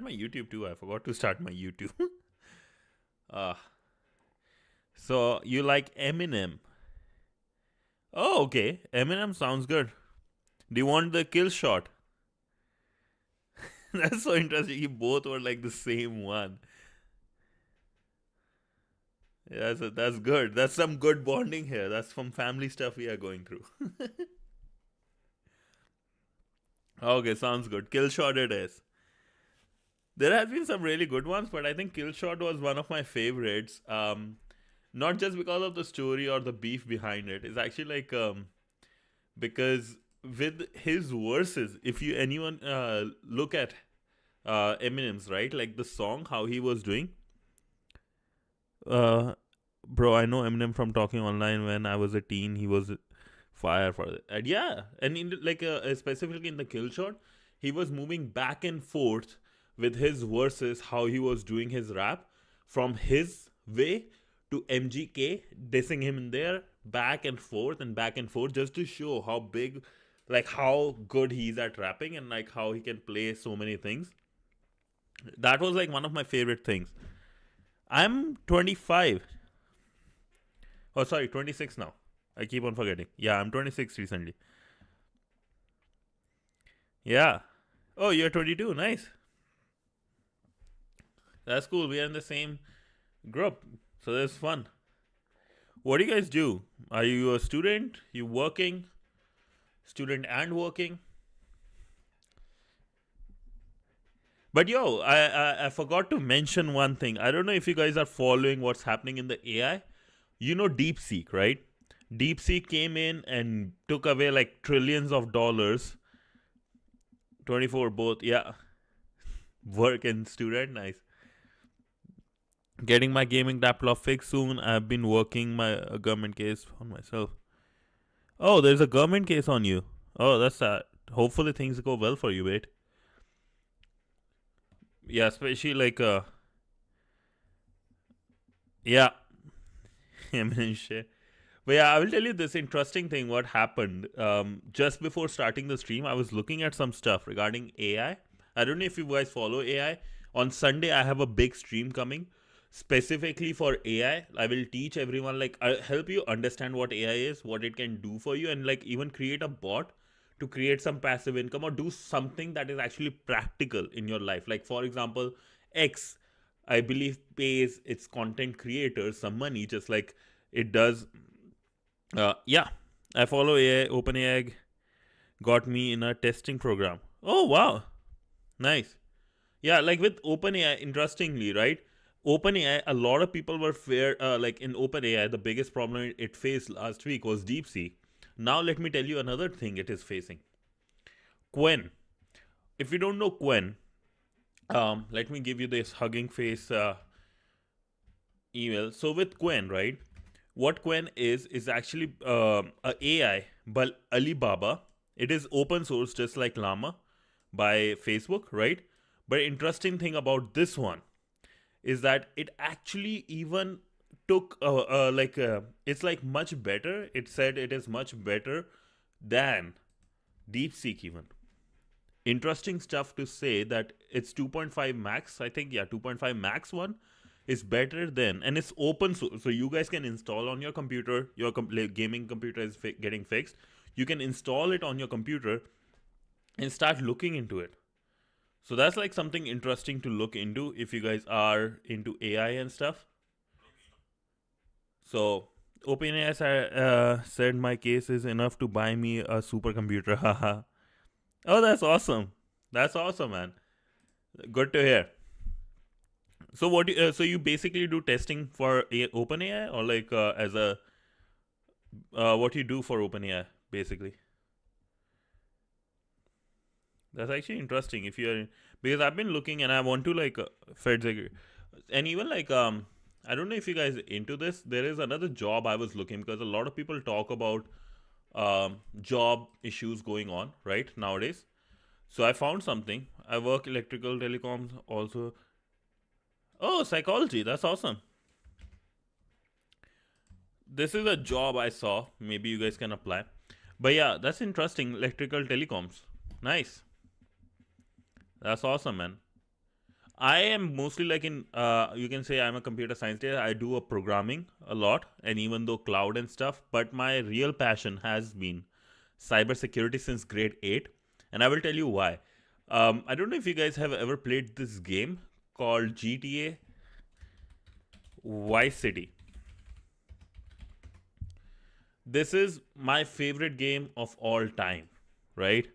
my YouTube too. I forgot to start my YouTube. uh, so you like Eminem? Oh, okay. Eminem sounds good. Do you want the kill shot? That's so interesting. You both were like the same one. Yeah, so that's good. That's some good bonding here. That's some family stuff we are going through. Okay, sounds good. Kill shot it is. There have been some really good ones, but I think Killshot was one of my favorites. Not just because of the story or the beef behind it. It's actually because with his verses, if you anyone look at Eminem's right, like the song how he was doing. Uh, bro, I know Eminem from talking online when I was a teen. He was fire for it. And yeah, and in specifically in the kill shot, he was moving back and forth with his verses, how he was doing his rap from his way to MGK, dissing him in there, back and forth, just to show how big, like how good he's at rapping and like how he can play so many things. That was like one of my favorite things. I'm 25. Oh, sorry, 26 now. I keep on forgetting. Yeah, I'm 26 recently. Yeah. Oh, you're 22. Nice. That's cool. We are in the same group. So that's fun. What do you guys do? Are you a student? You working? Student and working? But yo, I forgot to mention one thing. I don't know if you guys are following what's happening in the AI. You know DeepSeek, right? DeepSeek came in and took away like trillions of dollars. 24 both, yeah. Work and student, nice. Getting my gaming laptop fixed soon. I've been working my government case on myself. Oh, there's a government case on you. Oh, that's sad. Hopefully things go well for you, wait. Yeah, especially like yeah. But yeah, I will tell you this interesting thing what happened. Just before starting the stream, I was looking at some stuff regarding AI. I don't know if you guys follow AI. On Sunday, I have a big stream coming specifically for AI. I will teach everyone, like, I'll help you understand what AI is, what it can do for you, and like even create a bot to create some passive income or do something that is actually practical in your life. Like, for example, X, I believe, pays its content creators some money, just like it does. Yeah, I follow AI. OpenAI got me in a testing program. Oh, wow. Nice. Yeah, like with OpenAI, interestingly, right? OpenAI, a lot of people were fair, like in OpenAI, the biggest problem it faced last week was DeepSeek. Now, let me tell you another thing it is facing. Quen. If you don't know Quen, let me give you this Hugging Face email. So with Quen, right? What Quen is actually a AI, but Alibaba. It is open source, just like Llama by Facebook, right? But interesting thing about this one is that it actually even took it's like much better. It said it is much better than DeepSeek even. Interesting stuff to say that it's 2.5 max. I think yeah, 2.5 max one is better than, and it's open source, so you guys can install on your computer. Your gaming computer is getting fixed. You can install it on your computer and start looking into it. So that's like something interesting to look into if you guys are into AI and stuff. So OpenAI said my case is enough to buy me a supercomputer. Haha. Oh, that's awesome. That's awesome, man. Good to hear. So so you basically do testing for OpenAI, or like as a what you do for OpenAI basically? That's actually interesting. If you're, because I've been looking and I want to like feds and even like I don't know if you guys into this. There is another job I was looking, because a lot of people talk about job issues going on right nowadays. So I found something. I work electrical telecoms also. Oh, psychology. That's awesome. This is a job I saw. Maybe you guys can apply. But yeah, that's interesting. Electrical telecoms. Nice. That's awesome, man. I am mostly like in, you can say I'm a computer science teacher. I do a programming a lot, and even though cloud and stuff, but my real passion has been cybersecurity since grade 8. And I will tell you why. I don't know if you guys have ever played this game called GTA Vice City. This is my favorite game of all time, right?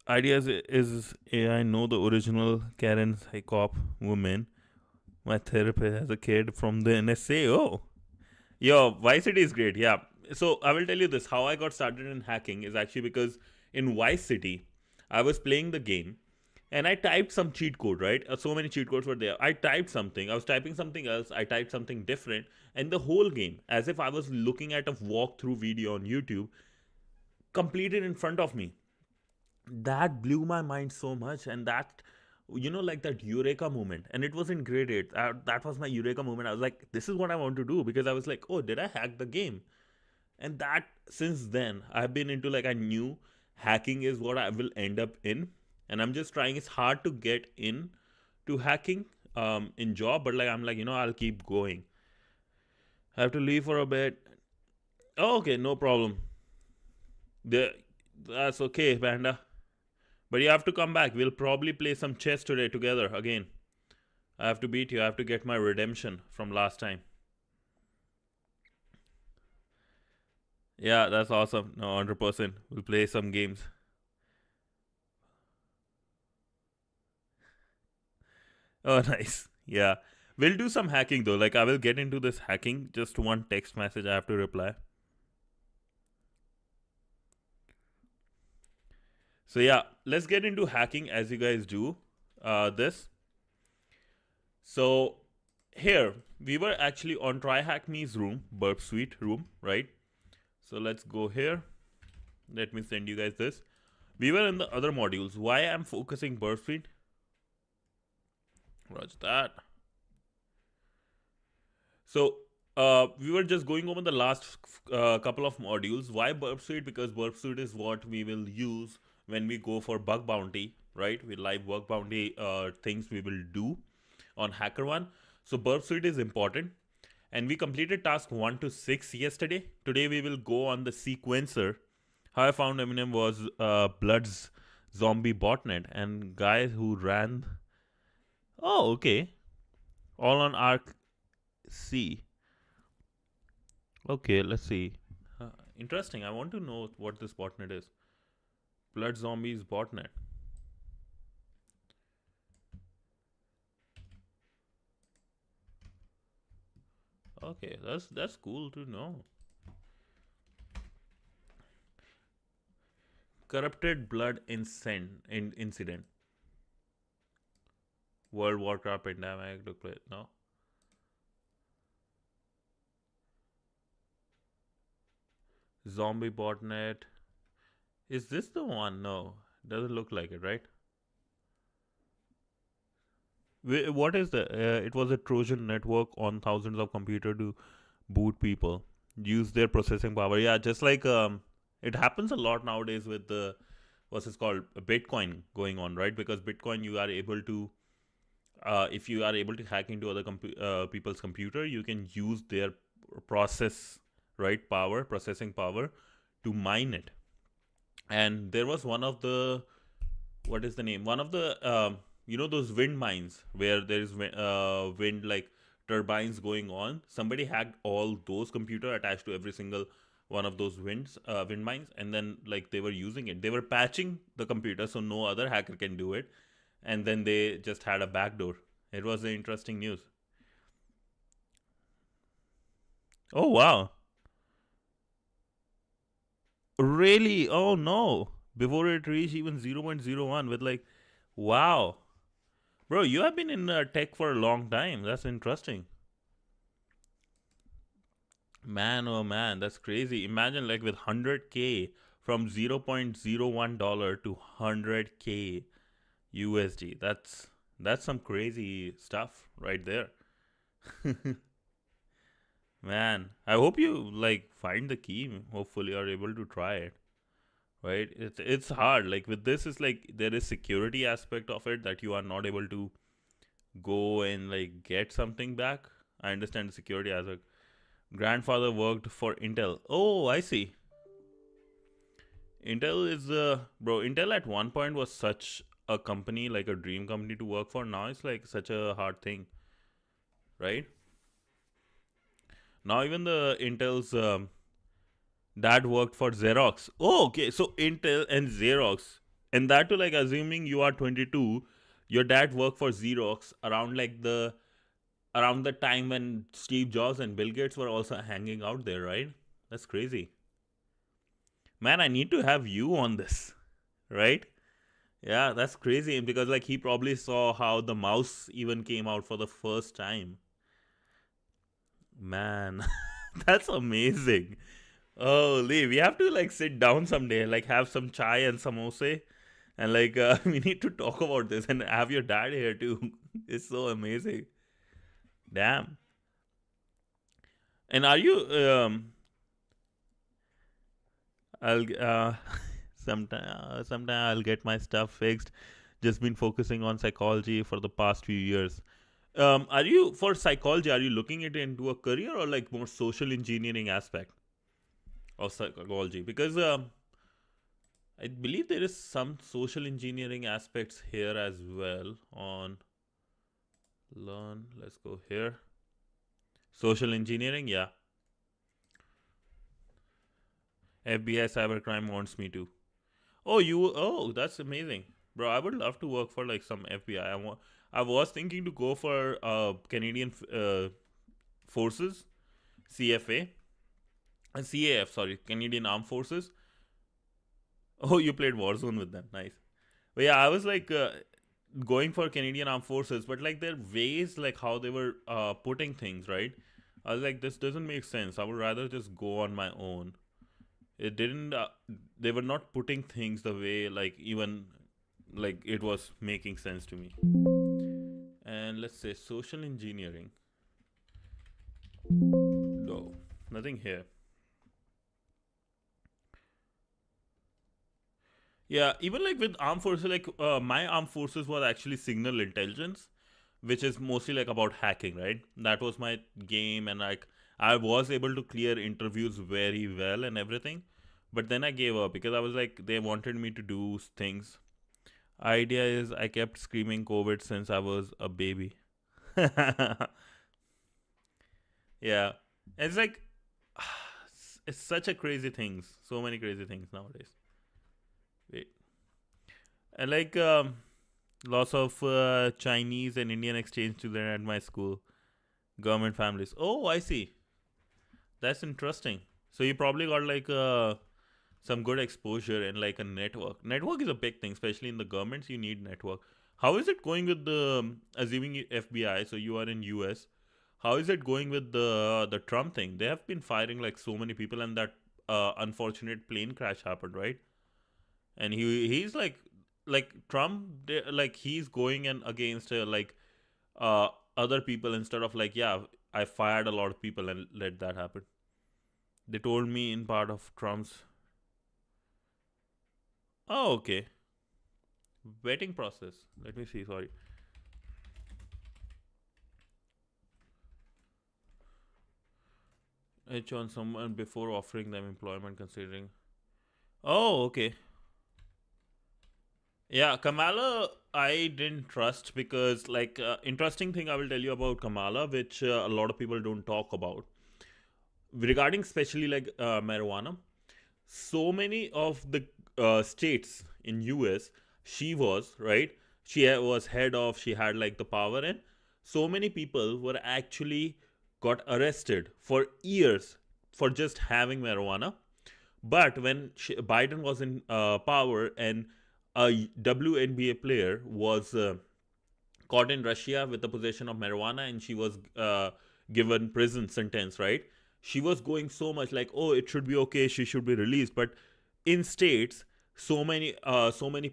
Ideas is I know the original Karen Psychop woman. My therapist has a kid from the NSA. Oh, yo, Vice City is great. Yeah. So I will tell you this: how I got started in hacking is actually because in Vice City, I was playing the game, and I typed some cheat code. Right, so many cheat codes were there. I typed something. I was typing something else. I typed something different, and the whole game, as if I was looking at a walkthrough video on YouTube, completed in front of me. That blew my mind so much, and that, like that eureka moment. And it was in grade 8. That was my eureka moment. I was like, this is what I want to do, because I was like, oh, did I hack the game? And that, since then, I've been into, like, I knew hacking is what I will end up in, and I'm just trying. It's hard to get in to hacking in job, but like I'm like, I'll keep going. I have to leave for a bit. Oh, okay, no problem. That's okay, Panda. But you have to come back. We'll probably play some chess today together again. I have to beat you. I have to get my redemption from last time. Yeah, that's awesome. No, 100%. We'll play some games. Oh, nice. Yeah. We'll do some hacking though. Like, I will get into this hacking. Just one text message I have to reply. So yeah, let's get into hacking as you guys do this. So here we were actually on TryHackMe's room, Burp Suite room, right? So let's go here. Let me send you guys this. We were in the other modules. Why I'm focusing Burp Suite? Roger that. So we were just going over the last couple of modules. Why Burp Suite? Because Burp Suite is what we will use when we go for bug bounty, right? With live bug bounty things we will do on HackerOne. So Burp Suite is important. And we completed task 1 to 6 yesterday. Today we will go on the sequencer. How I found Eminem was Blood's zombie botnet, and guys who ran. Oh, okay. All on Arc C. Okay, let's see. Interesting. I want to know what this botnet is. Blood Zombies botnet. Okay, that's cool to know. Corrupted blood incident. World Warcraft pandemic took place. No. Zombie botnet. Is this the one? No, doesn't look like it, right? What is the? It was a Trojan network on thousands of computers to boot people, use their processing power. Yeah, just like it happens a lot nowadays with the what's it called, Bitcoin going on, right? Because Bitcoin, you are able to, if you are able to hack into other people's computer, you can use their process, right, processing power, to mine it. And there was one of the, what is the name? One of the those wind mines where there is wind, like turbines going on. Somebody hacked all those computer attached to every single one of those wind mines, and then like they were using it. They were patching the computer so no other hacker can do it, and then they just had a backdoor. It was an interesting news. Oh wow, really? Oh no! Before it reached even 0.01 with like, wow. Bro, you have been in tech for a long time. That's interesting. Man, oh man, that's crazy. Imagine like with 100K from $0.01 to 100K USD. That's some crazy stuff right there. Man, I hope you like find the key. Hopefully, you're able to try it. right? It's hard. Like with this, it's like there is security aspect of it that you are not able to go and like get something back. I understand the security aspect. Grandfather worked for Intel. Oh, I see. Intel is bro. Intel at one point was such a company, like a dream company to work for. Now it's like such a hard thing, right? Now even the Intel's dad worked for Xerox. Oh, okay. So Intel and Xerox, and that too, like assuming you are 22, your dad worked for Xerox around the time when Steve Jobs and Bill Gates were also hanging out there, right? That's crazy. Man, I need to have you on this, right? Yeah, that's crazy because like he probably saw how the mouse even came out for the first time. Man, that's amazing. Oh, Lee, we have to like sit down someday, like have some chai and samosa, and like we need to talk about this and have your dad here too. It's so amazing. Damn. And are you I'll sometime I'll get my stuff fixed. Just been focusing on psychology for the past few years. Are you for psychology? Are you looking it into a career or like more social engineering aspect of psychology? Because I believe there is some social engineering aspects here as well. On learn, let's go here. Social engineering, yeah. FBI cybercrime wants me to. Oh, you. Oh, that's amazing, bro. I would love to work for like some FBI. I was thinking to go for Canadian forces, CFA, and CAF. Sorry, Canadian Armed Forces. Oh, you played Warzone with them. Nice. But yeah, I was like going for Canadian Armed Forces, but like their ways, like how they were putting things, right? I was like, this doesn't make sense. I would rather just go on my own. It didn't. They were not putting things the way like even like it was making sense to me. And let's say social engineering. No, nothing here. Yeah, even like with armed forces, like my armed forces was actually signal intelligence, which is mostly like about hacking, right? That was my game, and like I was able to clear interviews very well and everything. But then I gave up because I was like, they wanted me to do things. Idea is, I kept screaming COVID since I was a baby. Yeah, it's like it's such a crazy things. So many crazy things nowadays. Wait, and like lots of Chinese and Indian exchange student at my school. Government families. Oh, I see. That's interesting. So you probably got like some good exposure and like a network. Network is a big thing, especially in the governments. You need network. How is it going with the assuming FBI? So you are in US. How is it going with the Trump thing? They have been firing like so many people, and that unfortunate plane crash happened, right? And he's like Trump, like he's going and against uh other people instead of like, yeah, I fired a lot of people and let that happen. They told me in part of Trump's. Oh, okay. Vetting process. Let me see. Sorry. H on someone before offering them employment, considering. Oh, okay. Yeah, Kamala, I didn't trust because, like, interesting thing I will tell you about Kamala, which a lot of people don't talk about regarding, especially like marijuana. So many of the states in US, she was right. She was head of. She had like the power, and so many people were actually got arrested for years for just having marijuana. But when Biden was in power and a WNBA player was caught in Russia with the possession of marijuana, and she was given prison sentence, right? She was going so much like, oh, it should be okay, she should be released. But in states, so many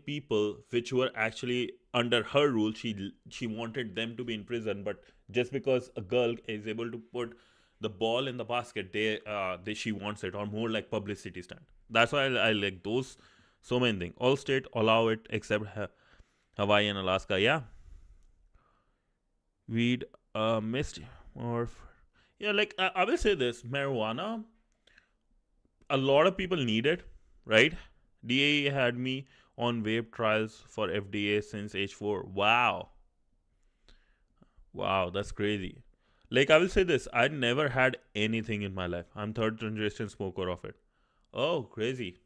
people which were actually under her rule, she wanted them to be in prison. But just because a girl is able to put the ball in the basket, she wants it, or more like publicity stunt. That's why I like those So many things. All state allow it except Hawaii and Alaska. Yeah, weed, mist, or yeah. Like I will say this: marijuana. A lot of people need it, right? DAE had me on vape trials for FDA since age 4. Wow, wow, that's crazy. Like I will say this: I never had anything in my life. I'm third generation smoker of it. Oh, crazy.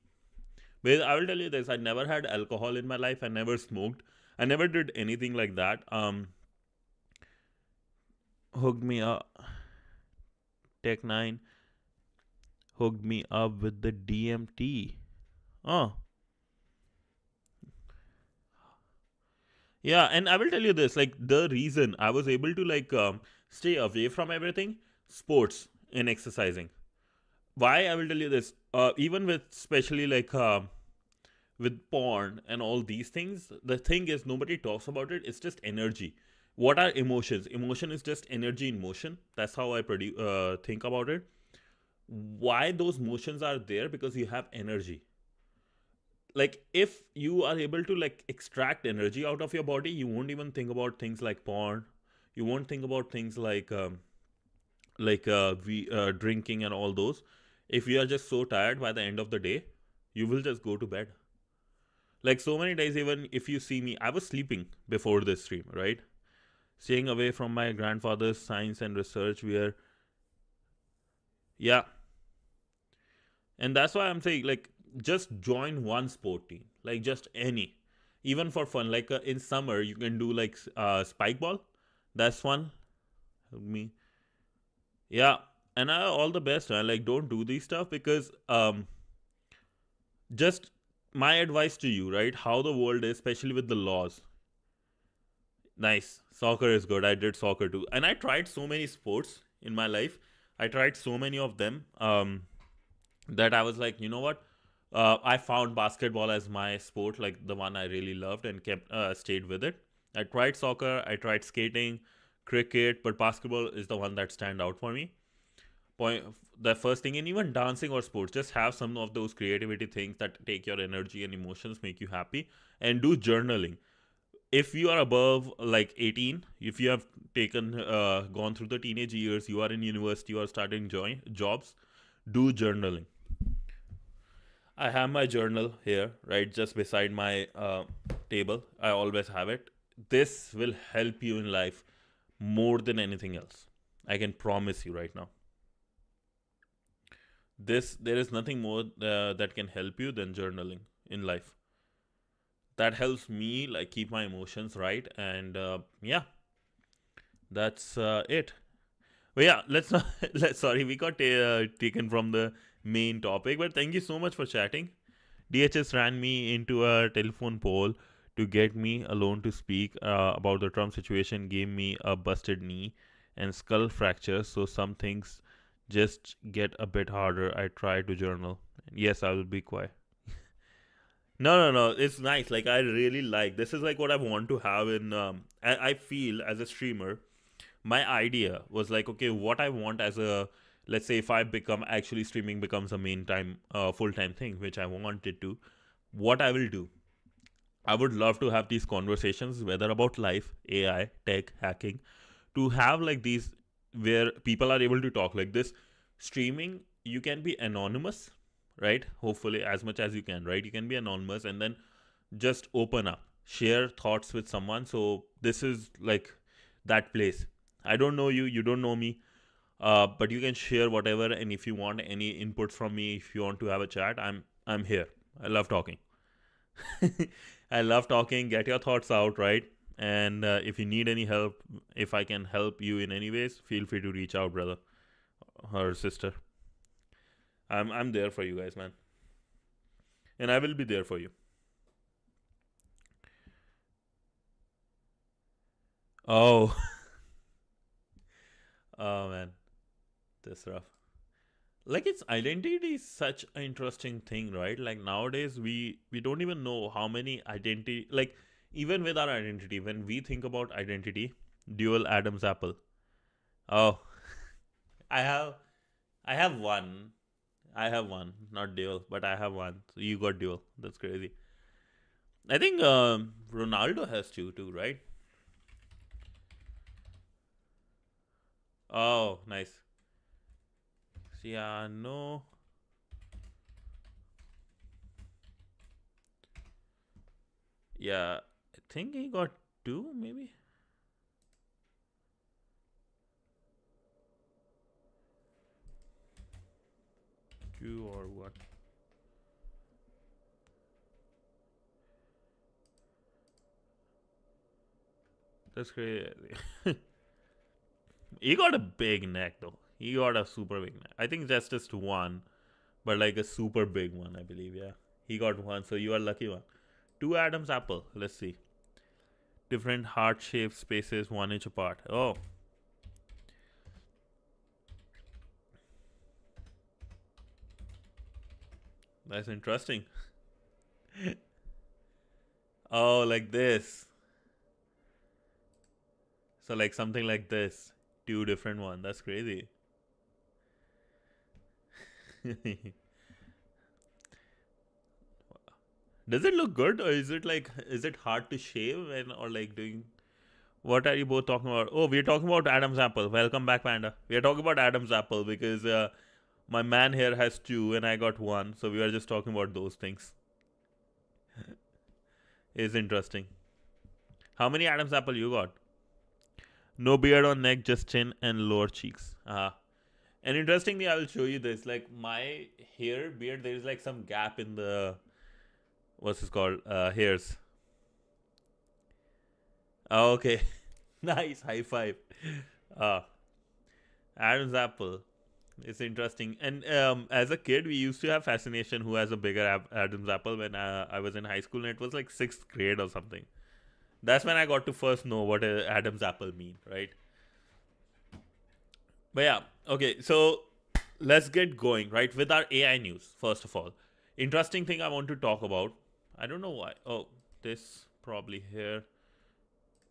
But I will tell you this: I never had alcohol in my life. I never smoked. I never did anything like that. Hooked me up. Tech Nine hooked me up with the DMT. Oh, yeah. And I will tell you this: like the reason I was able to stay away from everything, sports and exercising. Why I will tell you this: even with especially with porn and all these things, the thing is nobody talks about it. It's just energy. What are emotions? Emotion is just energy in motion. That's how I think about it. Why those motions are there? Because you have energy. Like if you are able to like extract energy out of your body, you won't even think about things like porn. You won't think about things we drinking and all those. If you are just so tired by the end of the day, you will just go to bed. Like so many days, even if you see me, I was sleeping before this stream, right? Staying away from my grandfather's science and research, where yeah, and that's why I'm saying like just join one sport team, like just any, even for fun. Like in summer, you can do like spike ball. That's fun. Me, yeah, and all the best. Man. Like don't do these stuff because just my advice to you, right? How the world is, especially with the laws. Nice. Soccer is good. I did soccer too. And I tried so many sports in my life. I tried so many of them that I was like, you know what? I found basketball as my sport, like the one I really loved and kept stayed with it. I tried soccer, I tried skating, cricket, but basketball is the one that stand out for me. Point the first thing, and even dancing or sports, just have some of those creativity things that take your energy and emotions, make you happy, and do journaling. If you are above like 18, if you have taken gone through the teenage years, you are in university or starting join jobs, do journaling. I have my journal here, right, just beside my table. I always have it. This will help you in life more than anything else. I can promise you right now. This There is nothing more that can help you than journaling in life. That helps me like keep my emotions right, and yeah, that's it. But yeah, let's not. Sorry, we got taken from the main topic. But thank you so much for chatting. DHS ran me into a telephone pole to get me alone to speak about the Trump situation. Gave me a busted knee and skull fracture. So some things just get a bit harder. I try to journal. Yes, I will be quiet. No, no, no. It's nice. Like I really like. This is like what I want to have in. I feel as a streamer, my idea was like, okay, what I want as a, let's say if I become actually streaming becomes a main time, full time thing, which I wanted to. What I will do, I would love to have these conversations, whether about life, AI, tech, hacking, to have like these where people are able to talk like this. Streaming, you can be anonymous, right? Hopefully, as much as you can, right? You can be anonymous and then just open up, share thoughts with someone. So, this is like that place. I don't know you, you don't know me, but you can share whatever. And if you want any inputs from me, if you want to have a chat, I'm here. I love talking. I love talking. Get your thoughts out, right? And if you need any help, if I can help you in any ways, feel free to reach out, brother or sister. I'm there for you guys, man, and I will be there for you. Oh, oh man, this rough. Like its identity is such an interesting thing, right? Like nowadays we don't even know how many identity, like even with our identity, when we think about identity, dual Adam's apple. Oh, I have I have one. I have one, not dual, but I have one. So you got dual. That's crazy. I think Ronaldo has two too, right? Oh, nice. Yeah, no. Yeah, I think he got two, maybe. Two or what? That's crazy. He got a big neck though. He got a super big neck. I think just one, but like a super big one, I believe. Yeah, he got one. So you are lucky one. Two Adam's apple. Let's see. Different heart-shaped spaces, 1 inch apart. Oh, that's interesting. Oh, like this. So like something like this. Two different one. That's crazy. Does it look good, or is it hard to shave and or like doing? What are you both talking about? Oh, we're talking about Adam's apple. Welcome back, Panda. We are talking about Adam's apple because my man here has two and I got one, so we are just talking about those things. It's interesting. How many Adam's apple you got? No beard on neck, just chin and lower cheeks. And interestingly, I will show you this. Like my hair beard, there is like some gap in the what's this called hairs. Oh, okay, nice high five. Uh, Adam's apple. It's interesting. And as a kid, we used to have fascination who has a bigger Adam's apple when I was in high school, and it was like sixth grade or something. That's when I got to first know what a Adam's apple mean, right? But yeah, okay. So let's get going, right, with our AI news. First of all, interesting thing I want to talk about. I don't know why. Oh, this probably here.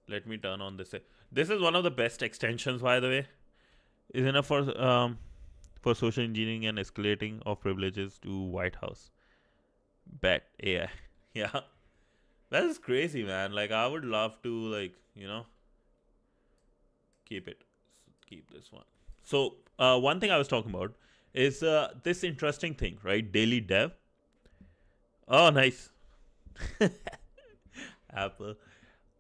Let me turn on this. This is one of the best extensions, by the way. Is enough for social engineering and escalating of privileges to White House. Bet AI. Yeah, that is crazy, man. Like I would love to keep it, keep this one. So one thing I was talking about is this interesting thing, right? Daily Dev. Oh, nice. Apple.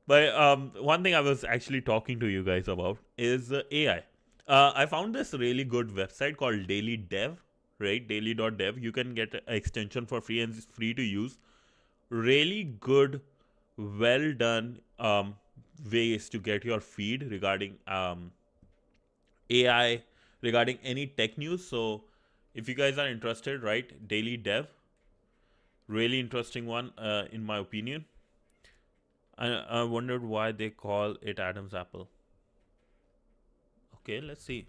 But one thing I was actually talking to you guys about is AI. I found this really good website called Daily Dev, right? Daily.dev. You can get an extension for free and it's free to use. Really good, well done ways to get your feed regarding AI, regarding any tech news. So if you guys are interested, right? Daily Dev, really interesting one in my opinion. I wondered why they call it Adam's apple. Okay, let's see.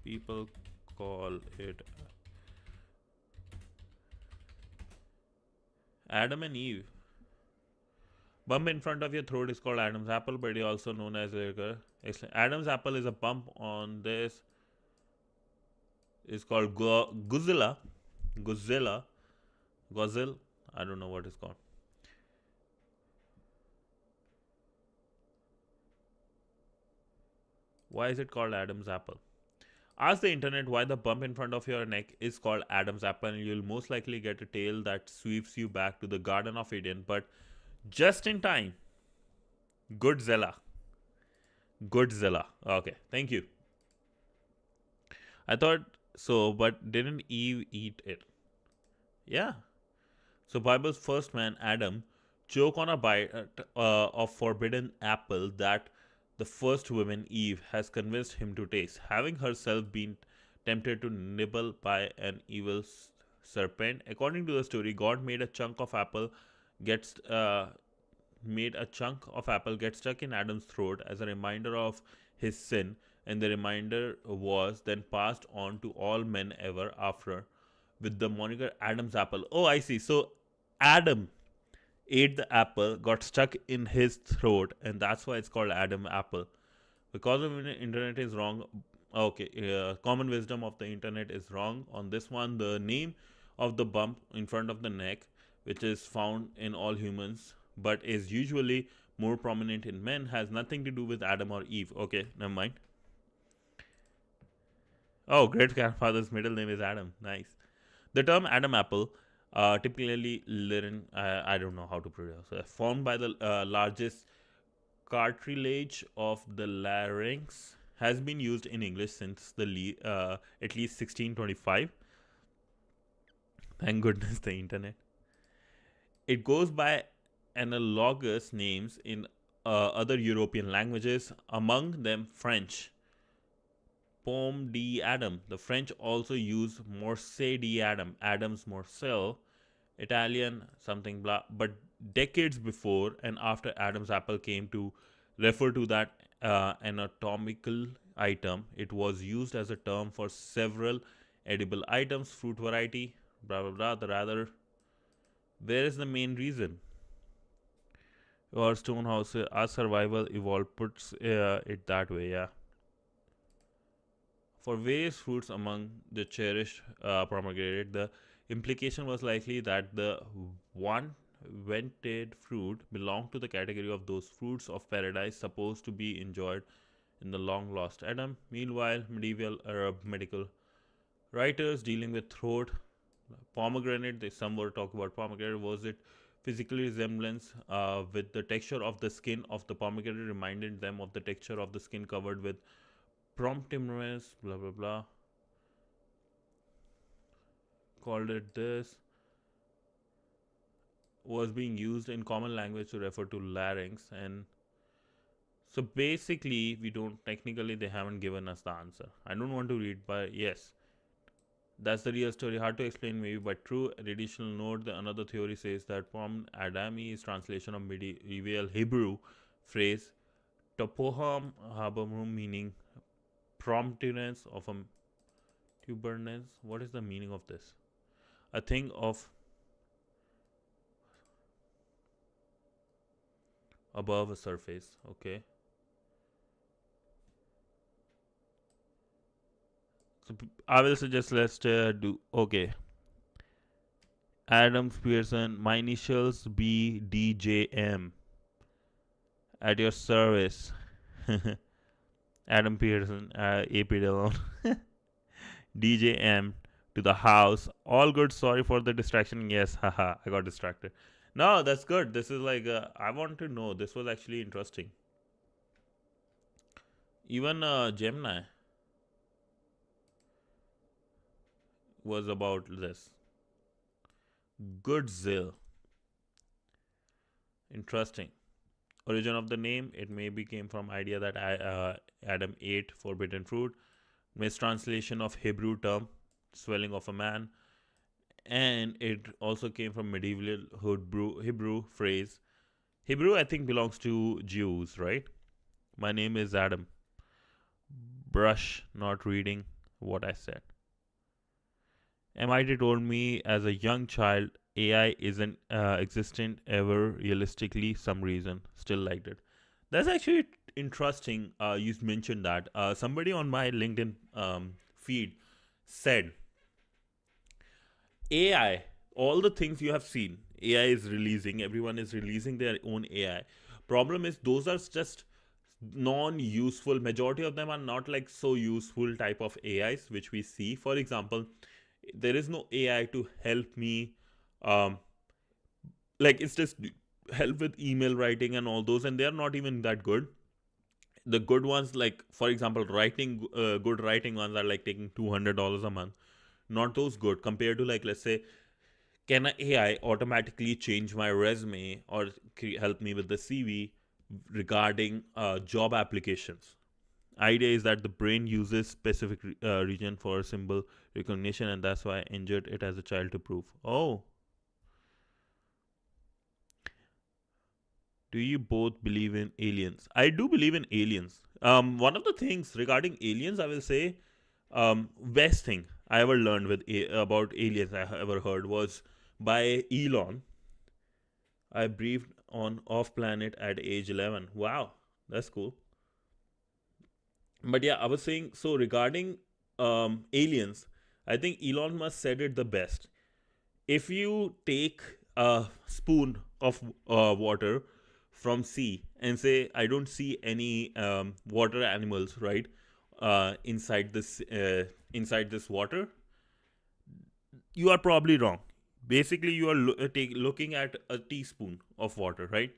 People call it Adam and Eve. Bump in front of your throat is called Adam's apple, but it also known as Adam's apple is a bump on this. Is called Godzilla. Godzilla. Godzilla. I don't know what it's called. Why is it called Adam's apple? Ask the internet why the bump in front of your neck is called Adam's apple, and you'll most likely get a tale that sweeps you back to the Garden of Eden, but just in time. Godzilla. Godzilla. Okay, thank you. I thought so, but didn't Eve eat it? Yeah. So Bible's first man, Adam, choke on a bite of forbidden apple that the first woman, Eve, has convinced him to taste, having herself been tempted to nibble by an evil serpent. According to the story, God gets made a chunk of apple get stuck in Adam's throat as a reminder of his sin, and the reminder was then passed on to all men ever after with the moniker Adam's apple. Oh, I see. So Adam ate the apple, got stuck in his throat, and that's why it's called Adam apple. Because of the internet is wrong, Okay, common wisdom of the internet is wrong on this one. The name of the bump in front of the neck, which is found in all humans but is usually more prominent in men, has nothing to do with Adam or Eve. Okay, never mind. Oh, great grandfather's middle name is Adam. Nice. The term Adam apple, typically Lyrin, I don't know how to pronounce it, formed by the largest cartilage of the larynx, has been used in English since at least 1625. Thank goodness the internet. It goes by analogous names in other European languages, among them French. Pomme d'Adam. The French also use Morse d'Adam, Adam's Morcel, Italian something blah. But decades before and after Adam's apple came to refer to that anatomical item, it was used as a term for several edible items, fruit variety, blah blah blah. The rather, where is the main reason? Our stone house, our survival evolved puts it that way, yeah. For various fruits among the cherished pomegranate, the implication was likely that the one vented fruit belonged to the category of those fruits of paradise supposed to be enjoyed in the long lost Adam. Meanwhile, medieval Arab medical writers dealing with throat pomegranate, they some were talk about pomegranate, was it physical resemblance with the texture of the skin of the pomegranate reminded them of the texture of the skin covered with promptimus, blah blah blah, called it this, was being used in common language to refer to larynx. And so basically we don't, technically they haven't given us the answer. I don't want to read, but yes, that's the real story. Hard to explain maybe, but true. Additional note, the another theory says that Pom Adami is translation of medieval Hebrew phrase Topoham Habamum, meaning promptness of a tuberness. What is the meaning of this? A thing of above a surface. Okay. So I will suggest let's do. Okay. Adams Pearson, my initials BDJM, at your service. Adam Pearson, AP Dillon, DJM to the house. All good. Sorry for the distraction. Yes, haha, I got distracted. No, that's good. This is like, I want to know. This was actually interesting. Even Gemini was about this. Goodzill. Interesting. Origin of the name, it maybe came from idea that Adam ate forbidden fruit. Mistranslation of Hebrew term, swelling of a man. And it also came from medieval Hebrew phrase. Hebrew, I think, belongs to Jews, right? My name is Adam. Brush, not reading what I said. MIT told me as a young child AI isn't existent ever realistically. Some reason still liked it. That's actually interesting. You mentioned that somebody on my LinkedIn feed said AI, all the things you have seen, AI is releasing. Everyone is releasing their own AI. Problem is those are just non-useful. Majority of them are not like so useful type of AIs which we see. For example, there is no AI to help me um like it's just help with email writing and all those, and they are not even that good. The good ones, like for example writing, good writing ones are like taking $200 a month. Not those good compared to, like, let's say, can an AI automatically change my resume or help me with the CV regarding job applications? Idea is that the brain uses specific region for symbol recognition, and that's why I injured it as a child to prove. Oh, do you both believe in aliens? I do believe in aliens. One of the things regarding aliens, I will say, best thing I ever learned about aliens I ever heard was by Elon. I briefed on off planet at age 11. Wow, that's cool. But yeah, I was saying, so regarding aliens, I think Elon Musk said it the best. If you take a spoon of water from sea and say, I don't see any water animals, right, inside this water, you are probably wrong. Basically, you are looking at a teaspoon of water, right?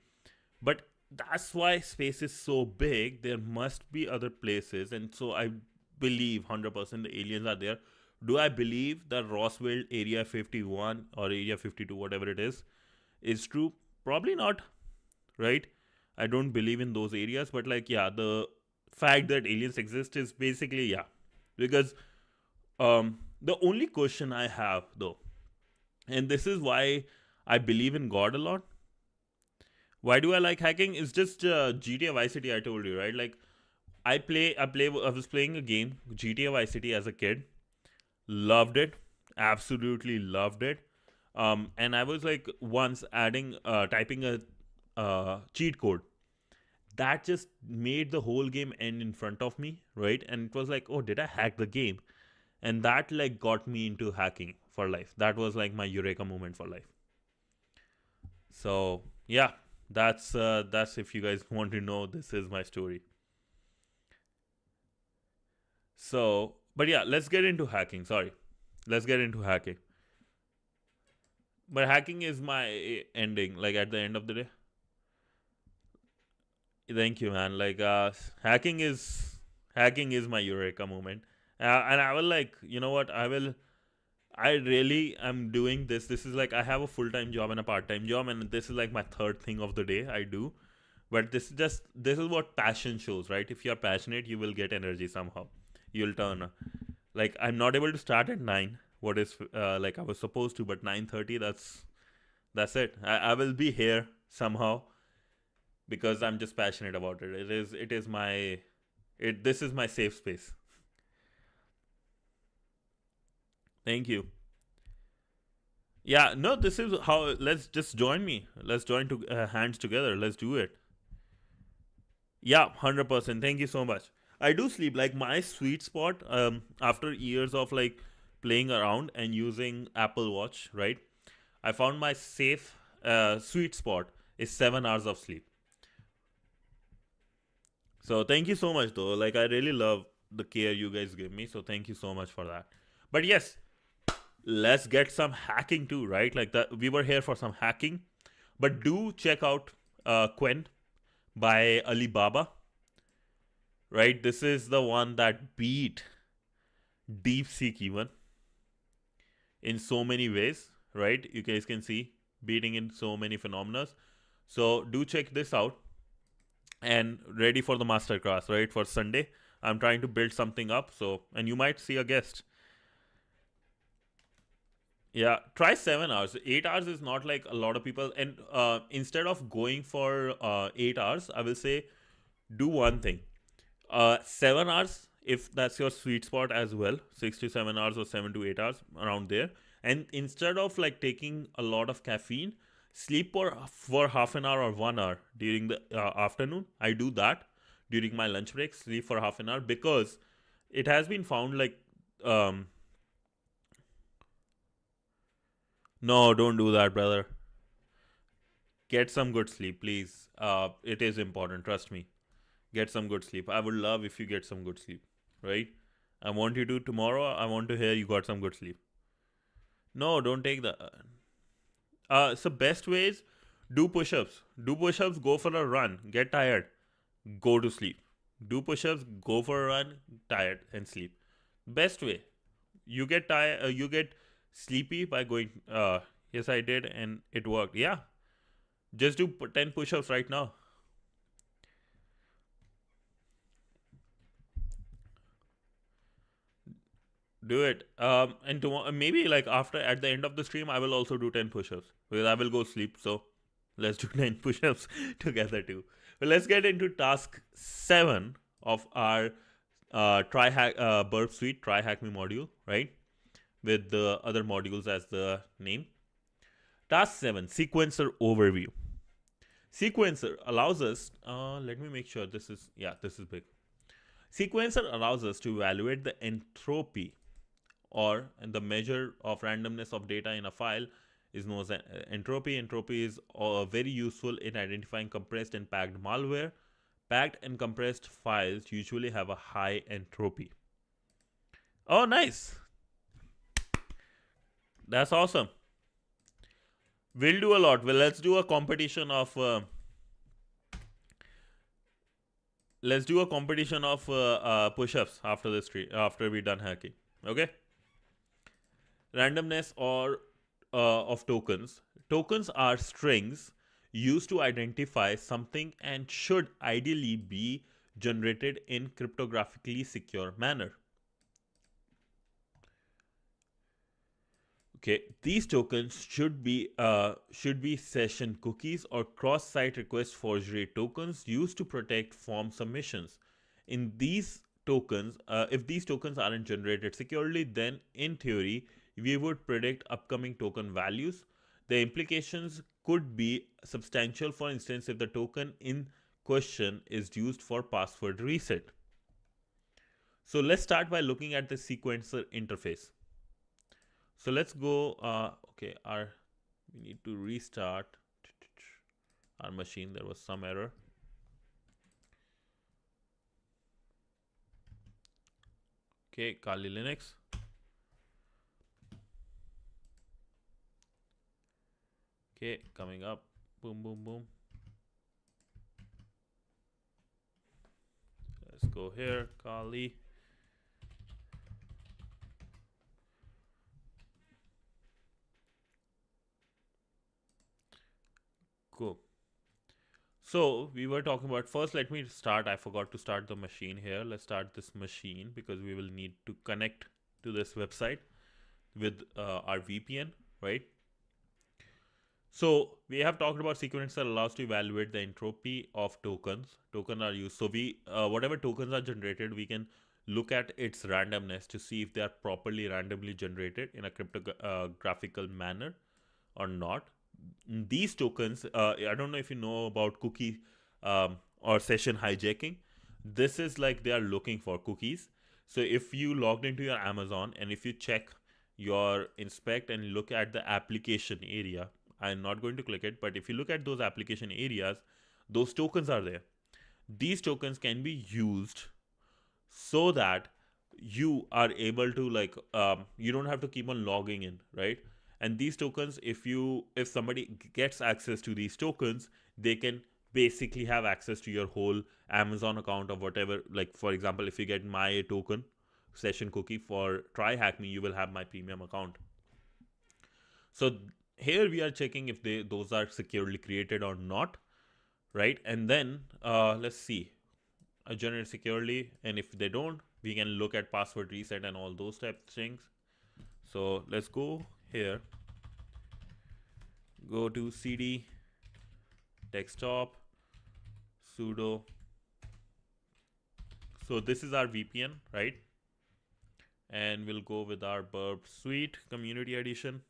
But that's why space is so big. There must be other places, and so I believe 100% the aliens are there. Do I believe that Roswell Area 51 or Area 52, whatever it is true? Probably not, right? I don't believe in those areas, but like, yeah, the fact that aliens exist is basically, yeah. Because the only question I have though, and this is why I believe in God a lot. Why do I like hacking? It's just GTA Vice City. I told you, right? Like I was playing a game GTA Vice City as a kid. Loved it, absolutely loved it. And I was like once typing a cheat code that just made the whole game end in front of me, right? And it was like, oh, did I hack the game? And that like got me into hacking for life. That was like my eureka moment for life. So yeah, that's if you guys want to know, this is my story. So, but yeah, let's get into hacking. Sorry, let's get into hacking. But hacking is my ending. Like at the end of the day. Thank you, man. Like hacking is my eureka moment. And I will like, you know what? I really am doing this. This is like I have a full time job and a part time job, and this is like my third thing of the day I do. But this is what passion shows, right? If you're passionate, you will get energy somehow. You'll turn. Like I'm not able to start at 9. What is like I was supposed to, but 9:30. That's it. I will be here somehow because I'm just passionate about it. It is my it this is my safe space. Thank you. Yeah, no, this is how. Let's just join me. Let's join to hands together. Let's do it. Yeah, 100%. Thank you so much. I do sleep like my sweet spot. After years of like playing around and using Apple Watch, right? I found my safe sweet spot is 7 hours of sleep. So thank you so much, though. Like I really love the care you guys give me. So thank you so much for that. But yes, let's get some hacking too, right? Like that, we were here for some hacking. But do check out Quen by Alibaba, right? This is the one that beat DeepSeek even in so many ways, right? You guys can see beating in so many phenomena. So do check this out and ready for the masterclass, right? For Sunday, I'm trying to build something up. So, and you might see a guest. Yeah, try 7 hours. 8 hours is not like a lot of people. And instead of going for 8 hours, I will say do one thing. 7 hours, if that's your sweet spot as well, 6 to 7 hours or 7 to 8 hours around there. And instead of like taking a lot of caffeine, sleep for half an hour or 1 hour during the afternoon. I do that during my lunch break, sleep for half an hour because it has been found like um no, don't do that, brother. Get some good sleep, please. It is important, trust me. Get some good sleep. I would love if you get some good sleep, right? I want you to tomorrow. I want to hear you got some good sleep. No, don't take the. So best ways, do push-ups. Do push-ups. Go for a run. Get tired. Go to sleep. Do push-ups. Go for a run. Tired and sleep. Best way. You get tired. You get sleepy by going. Yes, I did, and it worked. Yeah. Just do 10 push-ups right now. Do it. And tomorrow, maybe like after at the end of the stream, I will also do 10 push-ups because I will go sleep. So let's do 10 push-ups together too. Well, let's get into task 7 of our Burp Suite TryHackMe module, right? With the other modules as the name. Task 7, sequencer overview. Sequencer allows us. Let me make sure this is, yeah, this is big. Sequencer allows us to evaluate the entropy or the measure of randomness of data in a file is known as entropy. Entropy is very useful in identifying compressed and packed malware. Packed and compressed files usually have a high entropy. Oh, nice. That's awesome. We'll do a lot. Well, let's do a competition of push-ups after this after we're done hacking. Okay. Randomness or of tokens. Tokens are strings used to identify something and should ideally be generated in cryptographically secure manner. Okay, these tokens should be session cookies or cross-site request forgery tokens used to protect form submissions. In these tokens, if these tokens aren't generated securely, then in theory we would predict upcoming token values. The implications could be substantial. For instance, if the token in question is used for password reset. So let's start by looking at the sequencer interface. So let's go. Okay, we need to restart our machine. There was some error. Okay, Kali Linux. Okay, coming up. Boom, boom, boom. Let's go here, Kali. Cool. So we were talking about, first let me start, I forgot to start the machine here. Let's start this machine because we will need to connect to this website with our VPN, right? So we have talked about sequencer allows to evaluate the entropy of tokens. Tokens are used. So we whatever tokens are generated, we can look at its randomness to see if they are properly randomly generated in a cryptographical manner or not. These tokens, I don't know if you know about cookie or session hijacking. This is like they are looking for cookies. So if you logged into your Amazon and if you check your inspect and look at the application area, I'm not going to click it, but if you look at those application areas, those tokens are there. These tokens can be used so that you are able to you don't have to keep on logging in, right? And these tokens, if somebody gets access to these tokens, they can basically have access to your whole Amazon account or whatever. Like for example, if you get my token session cookie for TryHackMe, you will have my premium account. So here we are checking if those are securely created or not, right? And then let's see, generate securely, and if they don't, we can look at password reset and all those type of things. So let's go here, go to cd desktop sudo. So this is our VPN, right? And we'll go with our Burp Suite Community Edition.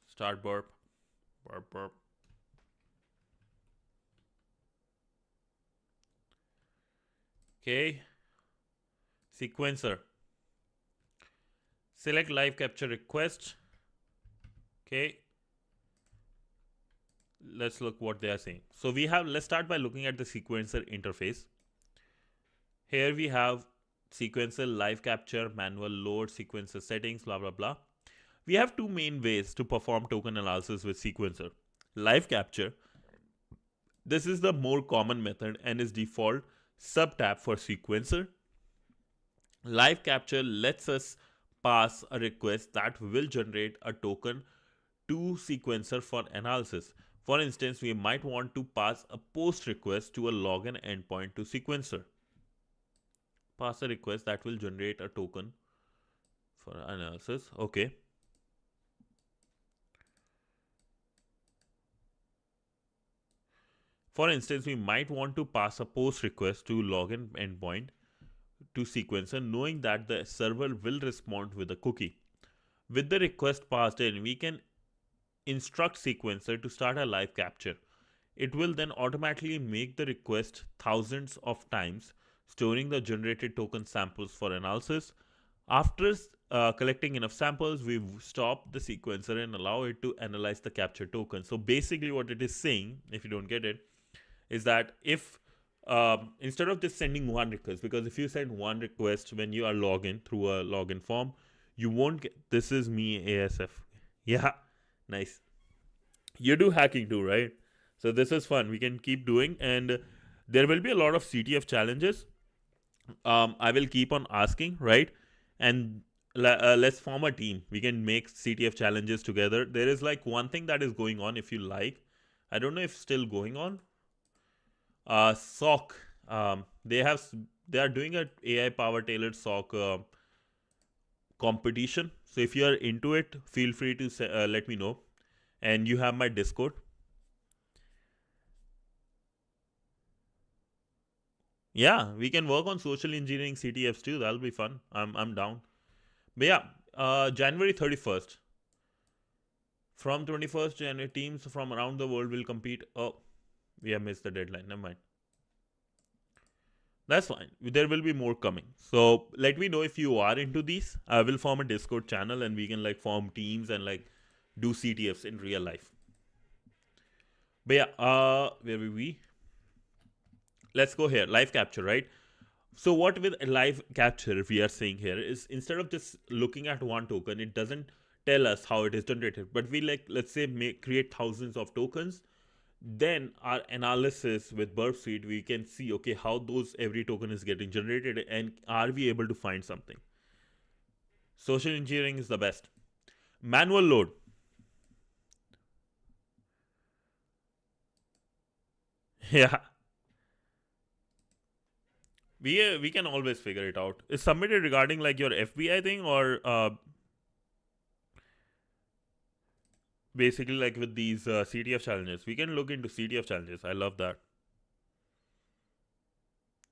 Start burp, burp, burp. Okay, sequencer. Select live capture request. Okay, let's look what they are saying. So we have, let's start by looking at the sequencer interface. Here we have sequencer live capture, manual load, sequencer settings, blah blah blah. We have two main ways to perform token analysis with sequencer. Live capture. This is the more common method and is default subtab for sequencer. Live capture lets us pass a request that will generate a token to sequencer for analysis. For instance, we might want to pass a post request to a login endpoint to sequencer. Pass a request that will generate a token for analysis. Okay. For instance, we might want to pass a post request to login endpoint to sequencer, knowing that the server will respond with a cookie. With the request passed in, we can instruct sequencer to start a live capture. it will then automatically make the request thousands of times, storing the generated token samples for analysis. After collecting enough samples, we stop the sequencer and allow it to analyze the captured token. So basically, what it is saying, if you don't get it, is that if instead of just sending one request, because if you send one request when you are login through a login form, you won't get. This is me ASF. Yeah, nice. You do hacking too, right? So this is fun. We can keep doing, and there will be a lot of CTF challenges. I will keep on asking, right? And let's form a team. We can make CTF challenges together. There is like one thing that is going on. If you like, I don't know if still going on. SOC. They are doing a AI power tailored SOC competition. So if you are into it, feel free to let me know. And you have my Discord. Yeah, we can work on social engineering CTFs too. That'll be fun. I'm down. But yeah, January 31st. From 21st January, teams from around the world will compete. Oh, we have missed the deadline. Never mind. That's fine. There will be more coming. So let me know if you are into these. I will form a Discord channel and we can like form teams and like do CTFs in real life. But yeah, where were we? Let's go here. Live capture, right? So what with live capture we are saying here is instead of just looking at one token, it doesn't tell us how it is generated. But we like, let's say, create thousands of tokens. Then our analysis with Burp Suite, we can see, okay, how those every token is getting generated and are we able to find something. Social engineering is the best. Manual load. Yeah. We can always figure it out. Is submitted regarding like your FBI thing or basically like with these CTF challenges? We can look into CTF challenges. I love that.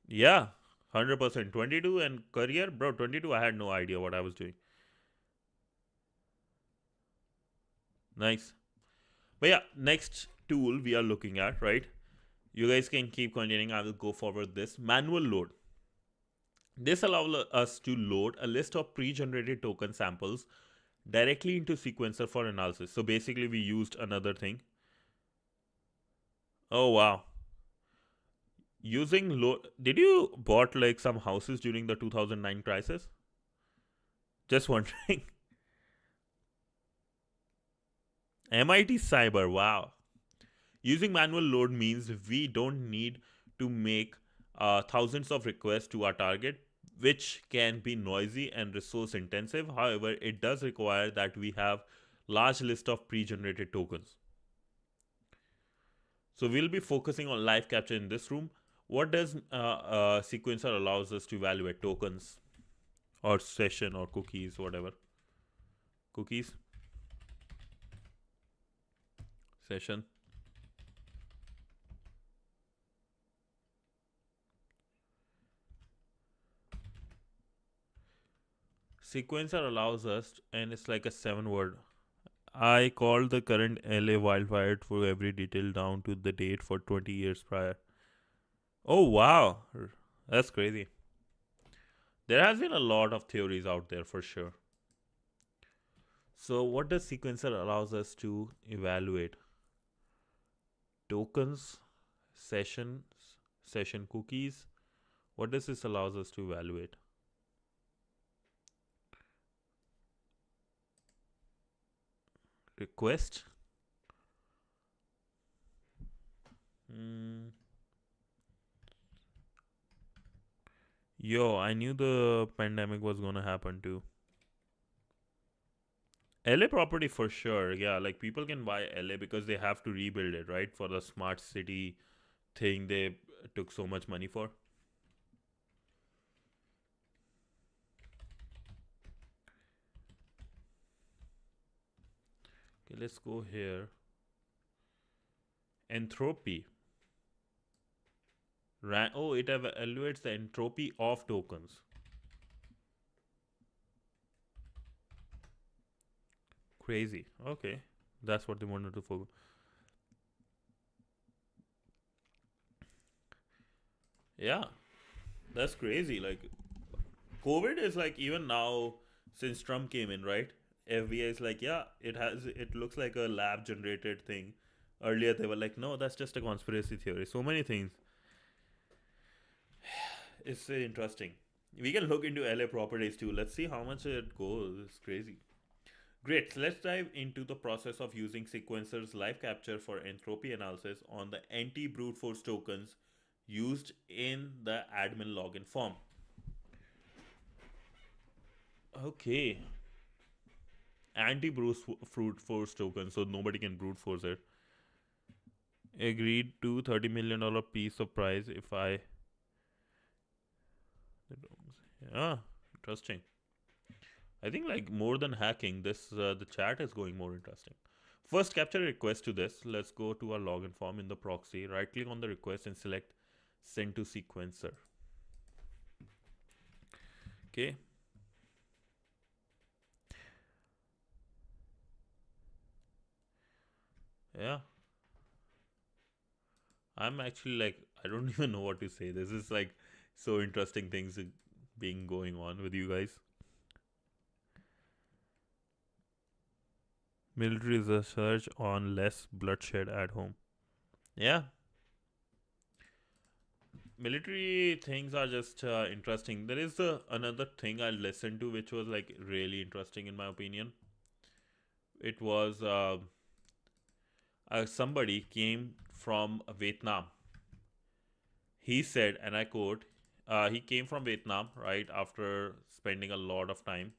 Yeah, 100%. 22 and career, bro. 22. I had no idea what I was doing. Nice. But yeah, next tool we are looking at, right? You guys can keep continuing. I will go forward this manual load. This allows us to load a list of pre-generated token samples directly into sequencer for analysis. So basically we used another thing. Oh wow. Using load, did you bought like some houses during the 2009 crisis? Just wondering. MIT Cyber, wow. Using manual load means we don't need to make thousands of requests to our target, which can be noisy and resource intensive. However, it does require that we have large list of pre-generated tokens. So we'll be focusing on live capture in this room. What does sequencer allows us to evaluate tokens or session or cookies, whatever. Cookies, session. Sequencer allows us, and it's like a 7 word. I called the current LA wildfire for every detail down to the date for 20 years prior. Oh wow, that's crazy. There has been a lot of theories out there for sure. So what does sequencer allows us to evaluate? Tokens, sessions, session cookies. What does this allows us to evaluate? Request. Mm. Yo, I knew the pandemic was gonna happen too. LA property for sure. Yeah, like people can buy LA because they have to rebuild it, right? For the smart city thing they took so much money for. Okay, let's go here. Entropy. Oh, it evaluates the entropy of tokens. Crazy. Okay, that's what they wanted to focus. Yeah, that's crazy. Like COVID is like even now since Trump came in, right? FBI is like, yeah, it looks like a lab generated thing. Earlier they were like, no, that's just a conspiracy theory. So many things. It's interesting. We can look into LA properties too. Let's see how much it goes. It's crazy. Great. So let's dive into the process of using sequencers live capture for entropy analysis on the anti brute force tokens used in the admin login form. Okay. Anti brute force token, so nobody can brute force it. Agreed to $30 million piece of price if I. Yeah, interesting. I think like more than hacking, this the chat is going more interesting. First, capture a request to this. Let's go to our login form in the proxy. Right click on the request and select send to sequencer. Okay. Yeah. I'm actually like I don't even know what to say. This is like so interesting things being going on with you guys. Military research on less bloodshed at home. Yeah, military things are just interesting. There is another thing I listened to which was like really interesting in my opinion. It was somebody came from Vietnam. He said, and I quote, he came from Vietnam right after spending a lot of time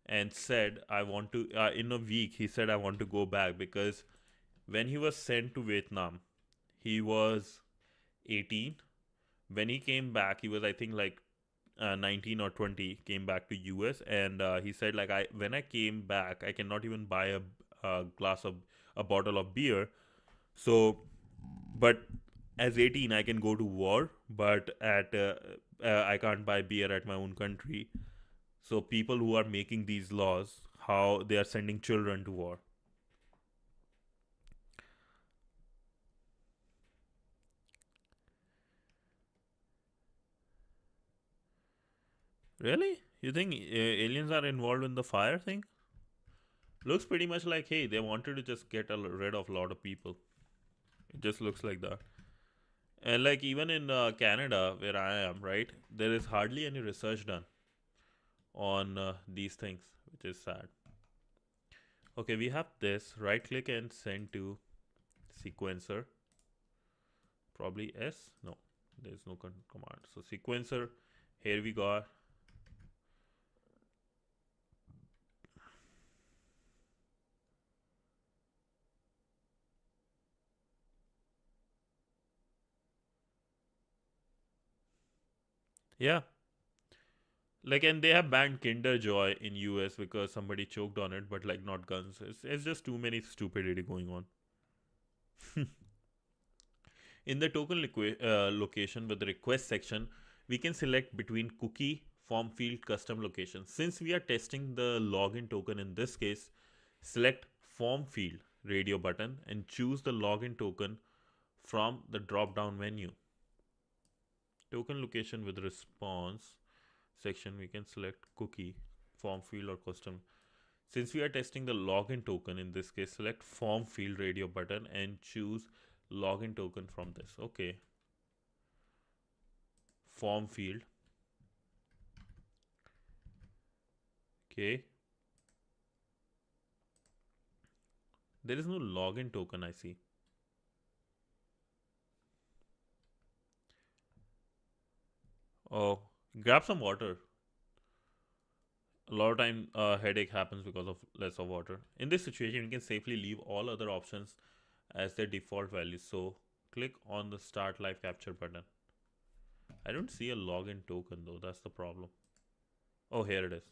and said, I want to, in a week, he said, I want to go back because when he was sent to Vietnam, he was 18. When he came back, he was, I think, like 19 or 20, came back to US, and he said, like, when I came back, I cannot even buy a glass of, a bottle of beer. So, but as 18, I can go to war, but I can't buy beer at my own country. So people who are making these laws, how they are sending children to war. Really? You think aliens are involved in the fire thing? Looks pretty much like, hey, they wanted to just get rid of a lot of people. It just looks like that. And like even in Canada, where I am, right, there is hardly any research done on these things, which is sad. Okay, we have this. Right click and send to sequencer. Probably S. No, there's no command. So sequencer. Here we got. Yeah, like, and they have banned Kinder Joy in US because somebody choked on it, but like not guns. It's just too many stupidity going on. In the token location with the request section, we can select between cookie, form field, custom location. Since we are testing the login token in this case, select form field radio button and choose the login token from the drop down menu. Token location with response section, we can select cookie, form field, or custom. Since we are testing the login token, in this case, select form field radio button and choose login token from this. Okay. Form field. Okay. There is no login token, I see. Oh, grab some water. A lot of time headache happens because of less of water. In this situation, you can safely leave all other options as their default values. So click on the start live capture button. I don't see a login token though. That's the problem. Oh, here it is.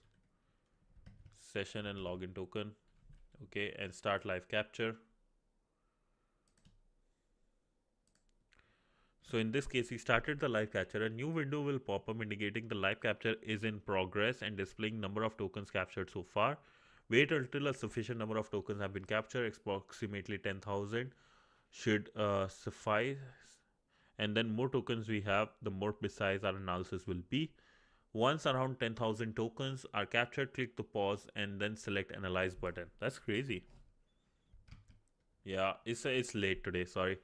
Session and login token. Okay, and start live capture. So in this case, we started the live capture. A new window will pop up indicating the live capture is in progress and displaying number of tokens captured so far. Wait until a sufficient number of tokens have been captured, approximately 10,000 should suffice. And then more tokens we have, the more precise our analysis will be. Once around 10,000 tokens are captured, click the pause and then select analyze button. That's crazy. Yeah, it's late today, sorry.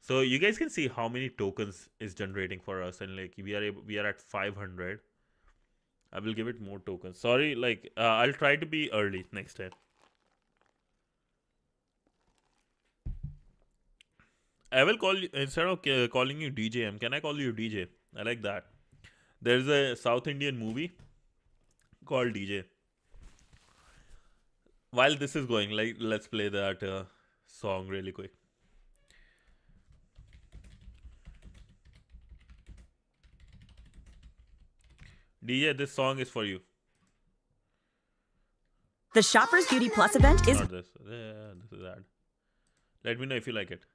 So you guys can see how many tokens is generating for us, and like we are at 500. I will give it more tokens. Sorry, like I'll try to be early next time. I will call you instead of calling you DJM. Can I call you DJ? I like that. There's a South Indian movie called DJ. While this is going, like, let's play that song really quick. DJ, this song is for you. The Shoppers Beauty Plus event is... Not this. Yeah, this is that. Let me know if you like it.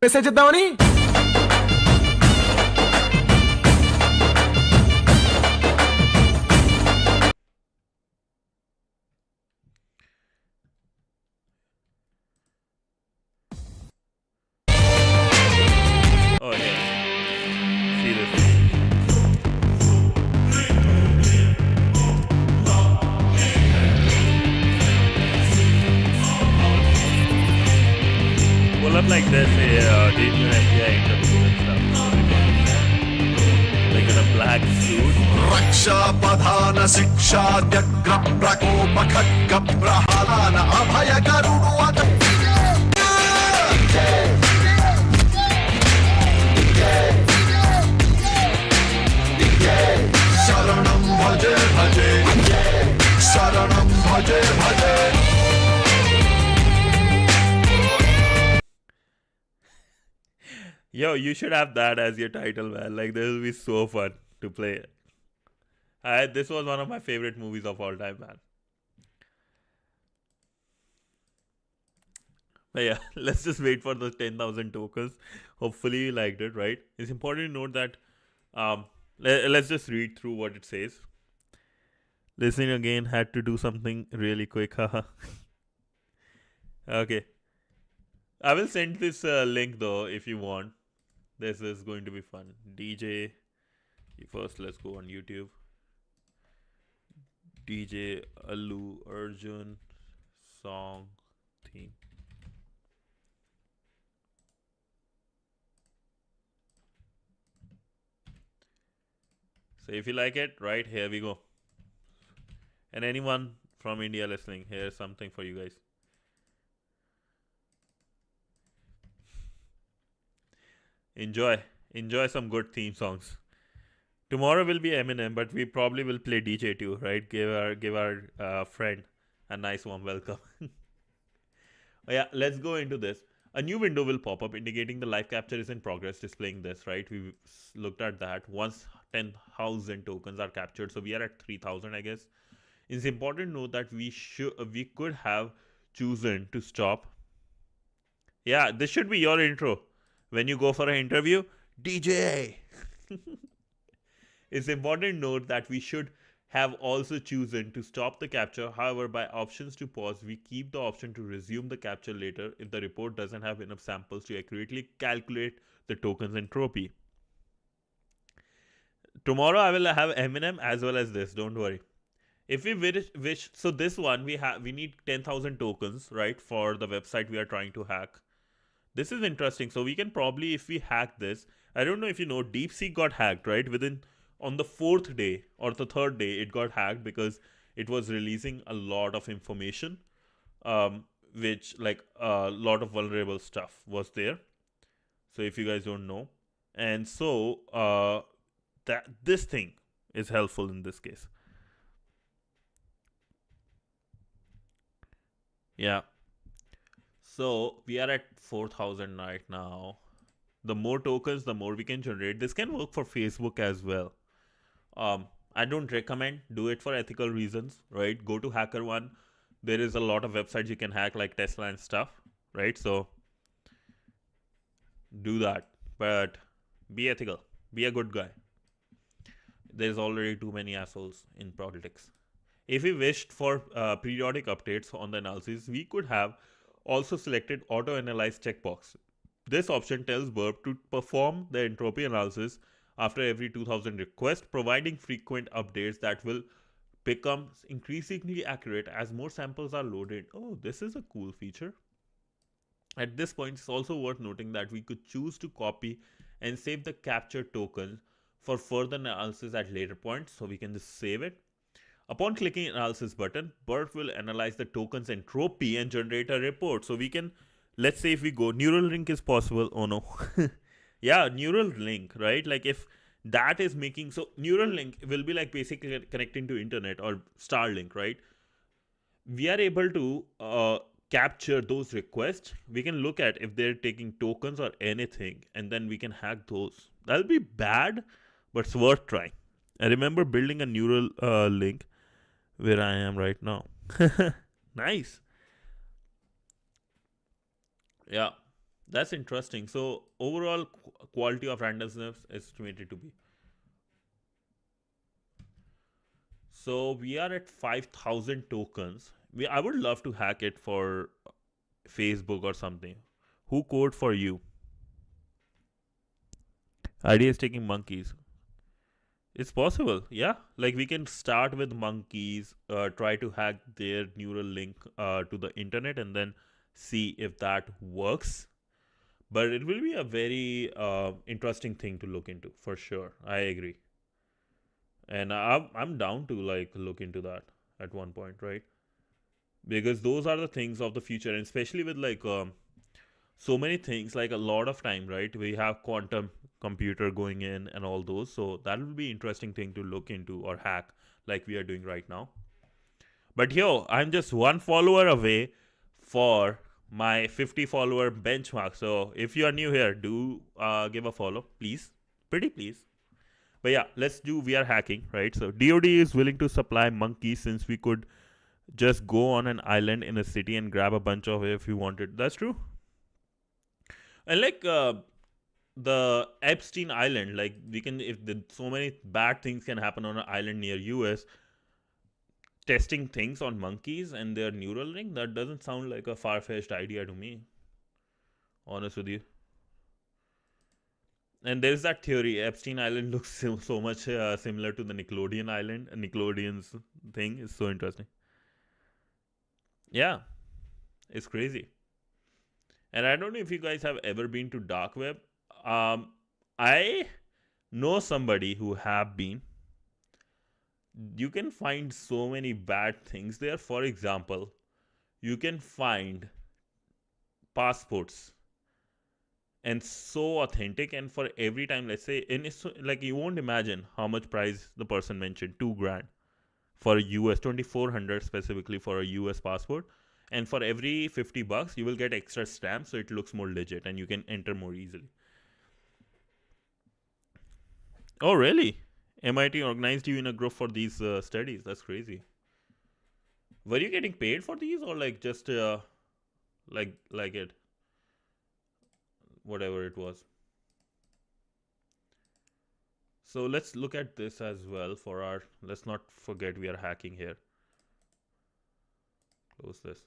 Message Downy. Oh yeah. See this. Pull up like this, did you FBI interview and stuff? Like in a black suit. रक्षा प्रधान शिक्षा व्यग्र प्रकोप खड्ग प्रहारान अभय गरुड़ शरणं भजे भजे शरणं भजे भजे. Yo, you should have that as your title, man. Like, this will be so fun to play. This was one of my favorite movies of all time, man. But yeah, let's just wait for the 10,000 tokens. Hopefully you liked it, right? It's important to note that let's just read through what it says. Listening again, had to do something really quick. Haha. Okay. I will send this link though if you want. This is going to be fun. DJ. First, let's go on YouTube. DJ Allu Arjun song theme. So if you like it, right, here we go. And anyone from India listening, here's something for you guys. Enjoy some good theme songs. Tomorrow will be Eminem, but we probably will play DJ too, right? Give our friend a nice warm welcome. Oh, yeah, let's go into this. A new window will pop up indicating the live capture is in progress, displaying this, right? We looked at that. Once 10,000 tokens are captured, so we are at 3,000, I guess. It's important to note that we could have chosen to stop. Yeah, this should be your intro. When you go for an interview, DJ. It's important to note that we should have also chosen to stop the capture. However, by options to pause, we keep the option to resume the capture later if the report doesn't have enough samples to accurately calculate the token's entropy. Tomorrow I will have Eminem as well as this, don't worry. If we wish, so this one we need 10,000 tokens, right, for the website we are trying to hack. This is interesting. So we can probably, if we hack this, I don't know if you know, DeepSeek got hacked, right? On the 4th day or the 3rd day, it got hacked because it was releasing a lot of information, which like a lot of vulnerable stuff was there. So if you guys don't know, and so that this thing is helpful in this case. Yeah. So we are at 4,000 right now. The more tokens, the more we can generate. This can work for Facebook as well. I don't recommend do it for ethical reasons, right? Go to HackerOne. There is a lot of websites you can hack like Tesla and stuff, right? So do that, but be ethical. Be a good guy. There's already too many assholes in politics. If we wished for periodic updates on the analysis, we could have also selected auto analyze checkbox. This option tells Burp to perform the entropy analysis after every 2000 requests, providing frequent updates that will become increasingly accurate as more samples are loaded. Oh, this is a cool feature. At this point, it's also worth noting that we could choose to copy and save the captured token for further analysis at later points. So we can just save it. Upon clicking analysis button, Burp will analyze the token's entropy and generate a report. So we can, let's say if we go, neural link is possible. Oh no. Yeah, neural link, right? Like if that is making, so neural link will be like basically connecting to internet or Starlink, right? We are able to capture those requests. We can look at if they're taking tokens or anything, and then we can hack those. That'll be bad, but it's worth trying. I remember building a neural link where I am right now. Nice. Yeah, that's interesting. So overall quality of randomness estimated to be. So we are at 5,000 tokens. I would love to hack it for Facebook or something. Who code for you? Idea is taking monkeys. It's possible, yeah. Like we can start with monkeys, try to hack their neural link to the internet, and then see if that works. But it will be a very interesting thing to look into for sure. I agree, and I'm down to like look into that at one point, right? Because those are the things of the future, and especially with like so many things, like a lot of time, right? We have quantum computer going in and all those, so that will be interesting thing to look into or hack like we are doing right now. But yo, I'm just one follower away for my 50 follower benchmark. So if you are new here, do give a follow, please. Pretty please. But yeah, let's do VR hacking, right? So DoD is willing to supply monkeys, since we could just go on an island in a city and grab a bunch of it if we wanted. That's true. And like the Epstein Island, like we can, if so many bad things can happen on an island near US, testing things on monkeys and their neural link, that doesn't sound like a far-fetched idea to me, honest with you. And there's that theory, Epstein Island looks so much similar to the Nickelodeon Island. Nickelodeon's thing is so interesting. Yeah, it's crazy. And I don't know if you guys have ever been to dark web. I know somebody who have been. You can find so many bad things there. For example, you can find passports and so authentic, and for every time, let's say, and it's so, like you won't imagine how much price the person mentioned, $2,000 for a US, 2,400 specifically for a US passport. And for every $50 you will get extra stamps, so it looks more legit and you can enter more easily. Oh really? MIT organized you in a group for these studies. That's crazy. Were you getting paid for these, or like just like it, whatever it was? So let's look at this as well for our, let's not forget we are hacking here. Close this.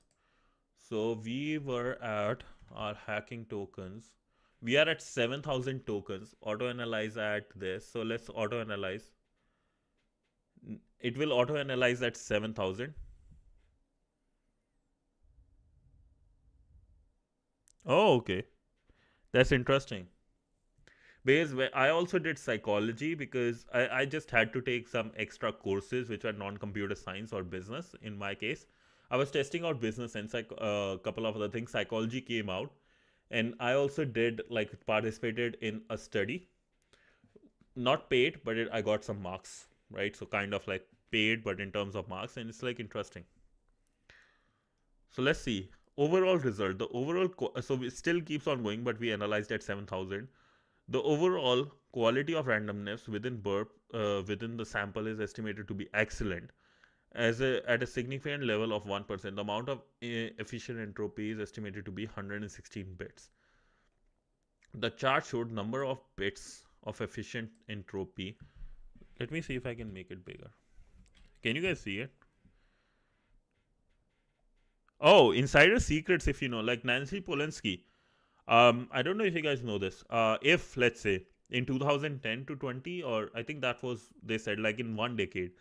So we were at our hacking tokens. We are at 7,000 tokens. Auto analyze at this. So let's auto analyze. It will auto analyze at 7,000. Oh, okay. That's interesting. Because I also did psychology, because I just had to take some extra courses which are non-computer science or business in my case. I was testing out business and a couple of other things. Psychology came out, and I also did like participated in a study, not paid, but I got some marks, right? So kind of like paid, but in terms of marks, and it's like interesting. So let's see overall result. The overall so it still keeps on going, but we analyzed at 7,000. The overall quality of randomness within Burp within the sample is estimated to be excellent. At a significant level of 1%, the amount of efficient entropy is estimated to be 116 bits. The chart showed number of bits of efficient entropy. Let me see if I can make it bigger. Can you guys see it? Oh, insider secrets, if you know, like Nancy Polensky. I don't know if you guys know this. If, let's say, in 2010 to 20, or I think that was, they said, like in one decade,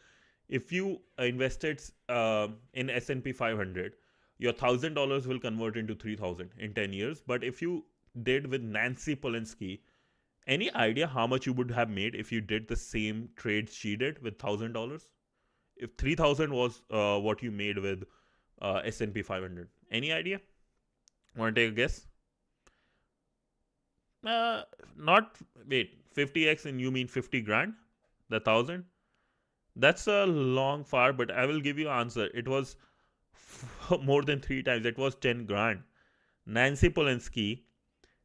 if you invested in S&P 500, your $1,000 will convert into 3,000 in 10 years. But if you did with Nancy Polensky, any idea how much you would have made if you did the same trades she did with $1,000? If 3,000 was what you made with S&P 500, any idea? Want to take a guess? Not, wait, 50x, and you mean 50 grand? The thousand? That's a long far, but I will give you an answer. It was more than 3 times. It was 10 grand. Nancy Polensky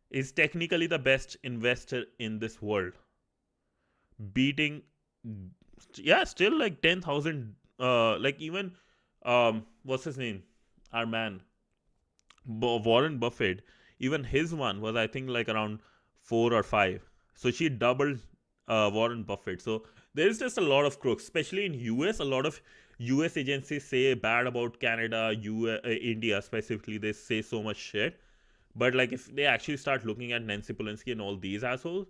is technically the best investor in this world, beating, yeah, still like 10,000. Like even what's his name, our man Warren Buffett, even his one was, I think, like around 4 or 5. So she doubled Warren Buffett. So there is just a lot of crooks, especially in US. A lot of US agencies say bad about Canada, India specifically. They say so much shit. But like if they actually start looking at Nancy Polensky and all these assholes,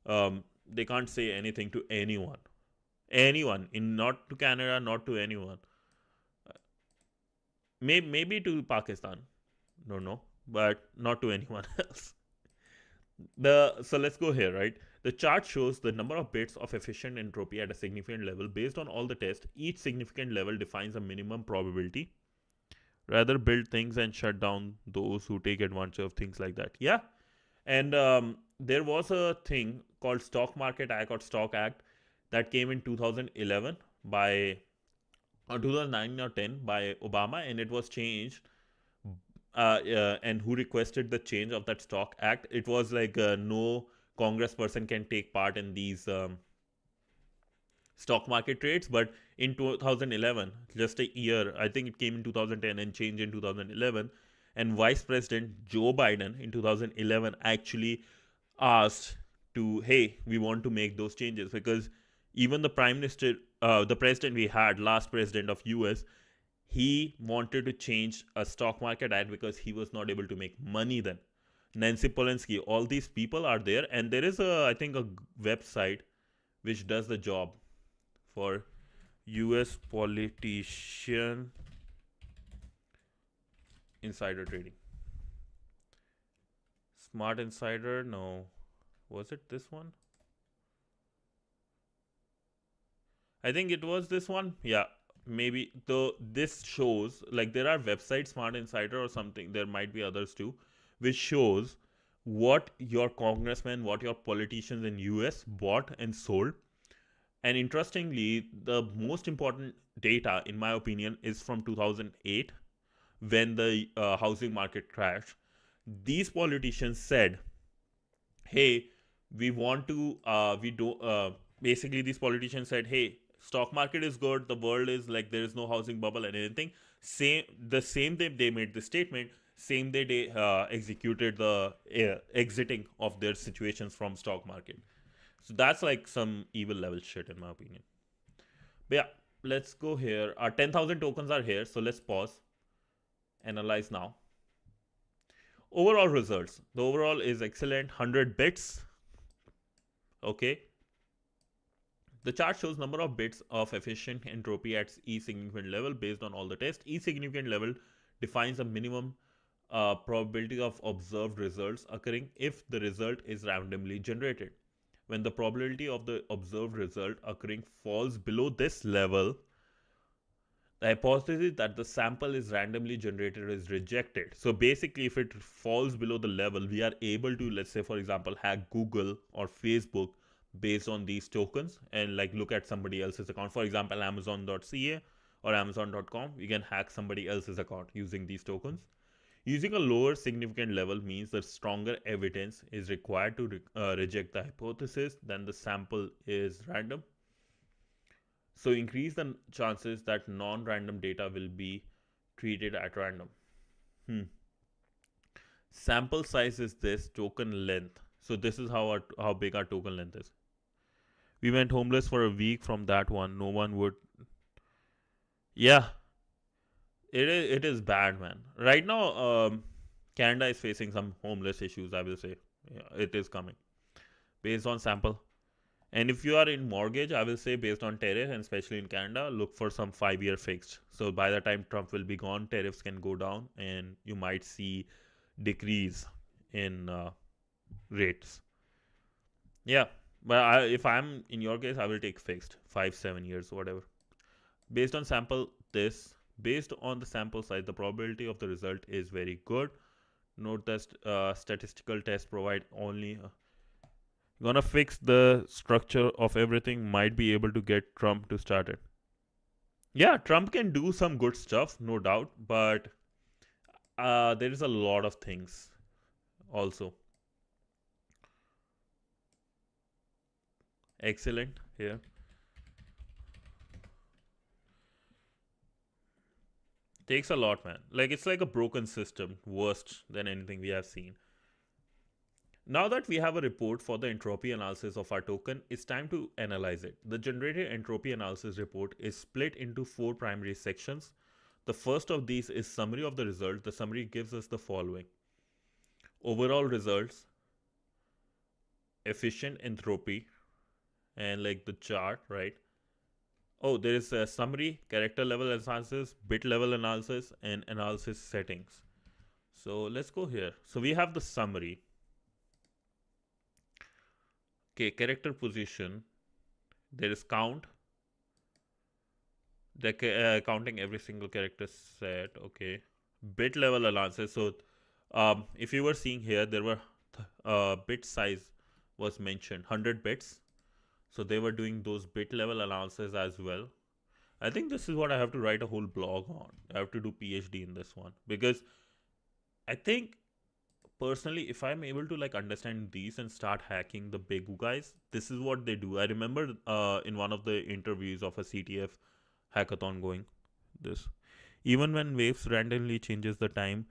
they can't say anything to anyone. Anyone, in not to Canada, not to anyone. Maybe to Pakistan, don't know, but not to anyone else. So let's go here, right? The chart shows the number of bits of efficient entropy at a significant level. Based on all the tests, each significant level defines a minimum probability. Rather build things and shut down those who take advantage of things like that. Yeah. And there was a thing called Stock Market Act or Stock Act that came in 2011 by, or 2009 or 10 by Obama, and it was changed. And who requested the change of that Stock Act? It was like no congressperson can take part in these stock market trades. But in 2011, just a year, I think it came in 2010 and changed in 2011. And Vice President Joe Biden in 2011 actually asked to, hey, we want to make those changes, because even the Prime Minister, the president we had, last president of US, he wanted to change a stock market act because he was not able to make money then. Nancy Polensky, all these people are there, and there is I think a website which does the job for US politician insider trading. Smart Insider, no. Was it this one? I think it was this one. Yeah, maybe. Though this shows, like, there are websites, Smart Insider or something, there might be others too, which shows what your congressmen, what your politicians in US bought and sold. And interestingly, the most important data, in my opinion, is from 2008, when the housing market crashed. These politicians said, hey, we want to, basically these politicians said, hey, stock market is good, the world is like, there is no housing bubble and anything. The same day they made the statement, same day they executed the exiting of their situations from stock market. So that's like some evil level shit, in my opinion. But yeah, let's go here. Our 10,000 tokens are here, so let's pause. Analyze now. Overall results. The overall is excellent, 100 bits. Okay. The chart shows number of bits of efficient entropy at each significant level based on all the tests. Each significant level defines a minimum probability of observed results occurring if the result is randomly generated. When the probability of the observed result occurring falls below this level, the hypothesis that the sample is randomly generated is rejected. So basically, if it falls below the level, we are able to, let's say, for example, hack Google or Facebook based on these tokens and like look at somebody else's account. For example, Amazon.ca or Amazon.com, we can hack somebody else's account using these tokens. Using a lower significant level means that stronger evidence is required to reject the hypothesis than the sample is random. So increase the chances that non-random data will be treated at random. Sample size is this, token length. So this is how big our token length is. We went homeless for a week from that one. No one would. Yeah. It is bad, man. Right now, Canada is facing some homeless issues. I will say, yeah, it is coming based on sample. And if you are in mortgage, I will say based on tariff, and especially in Canada, look for some 5-year fixed. So by the time Trump will be gone, tariffs can go down, and you might see decrease in rates. Yeah, but if I'm in your case, I will take fixed 5-7 years, whatever. Based on sample, based on the sample size, the probability of the result is very good. Note that statistical tests provide only. Gonna fix the structure of everything. Might be able to get Trump to start it. Yeah, Trump can do some good stuff, no doubt, but there is a lot of things also. Excellent here. Takes a lot, man. Like, it's like a broken system, worse than anything we have seen. Now that we have a report for the entropy analysis of our token, it's time to analyze it. The generated entropy analysis report is split into 4 primary sections. The first of these is summary of the result. The summary gives us the following: overall results, efficient entropy, and like the chart, right? Oh, there is a summary, character level analysis, bit level analysis, and analysis settings. So let's go here. So we have the summary. Okay, character position. There is count. Counting every single character set. Okay. Bit level analysis. So if you were seeing here, there were bit size was mentioned, 100 bits. So they were doing those bit level analysis as well. I think this is what I have to write a whole blog on. I have to do PhD in this one, because I think personally, if I'm able to like understand these and start hacking the big guys, this is what they do. I remember in one of the interviews of a CTF hackathon going this. Even when Waves randomly changes the time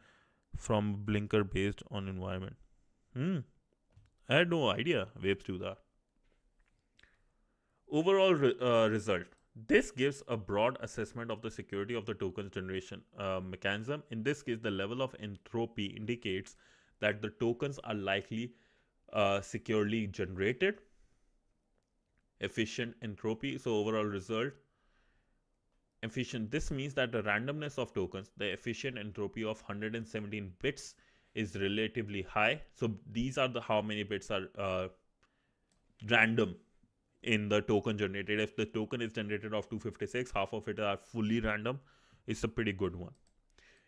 from blinker based on environment. I had no idea Waves do that. Overall result. This gives a broad assessment of the security of the tokens generation mechanism. In this case, the level of entropy indicates that the tokens are likely securely generated. Efficient entropy. So overall result. Efficient. This means that the randomness of tokens, the efficient entropy of 117 bits is relatively high. So these are the how many bits are random in the token generated. If the token is generated of 256, half of it are fully random. It's a pretty good one.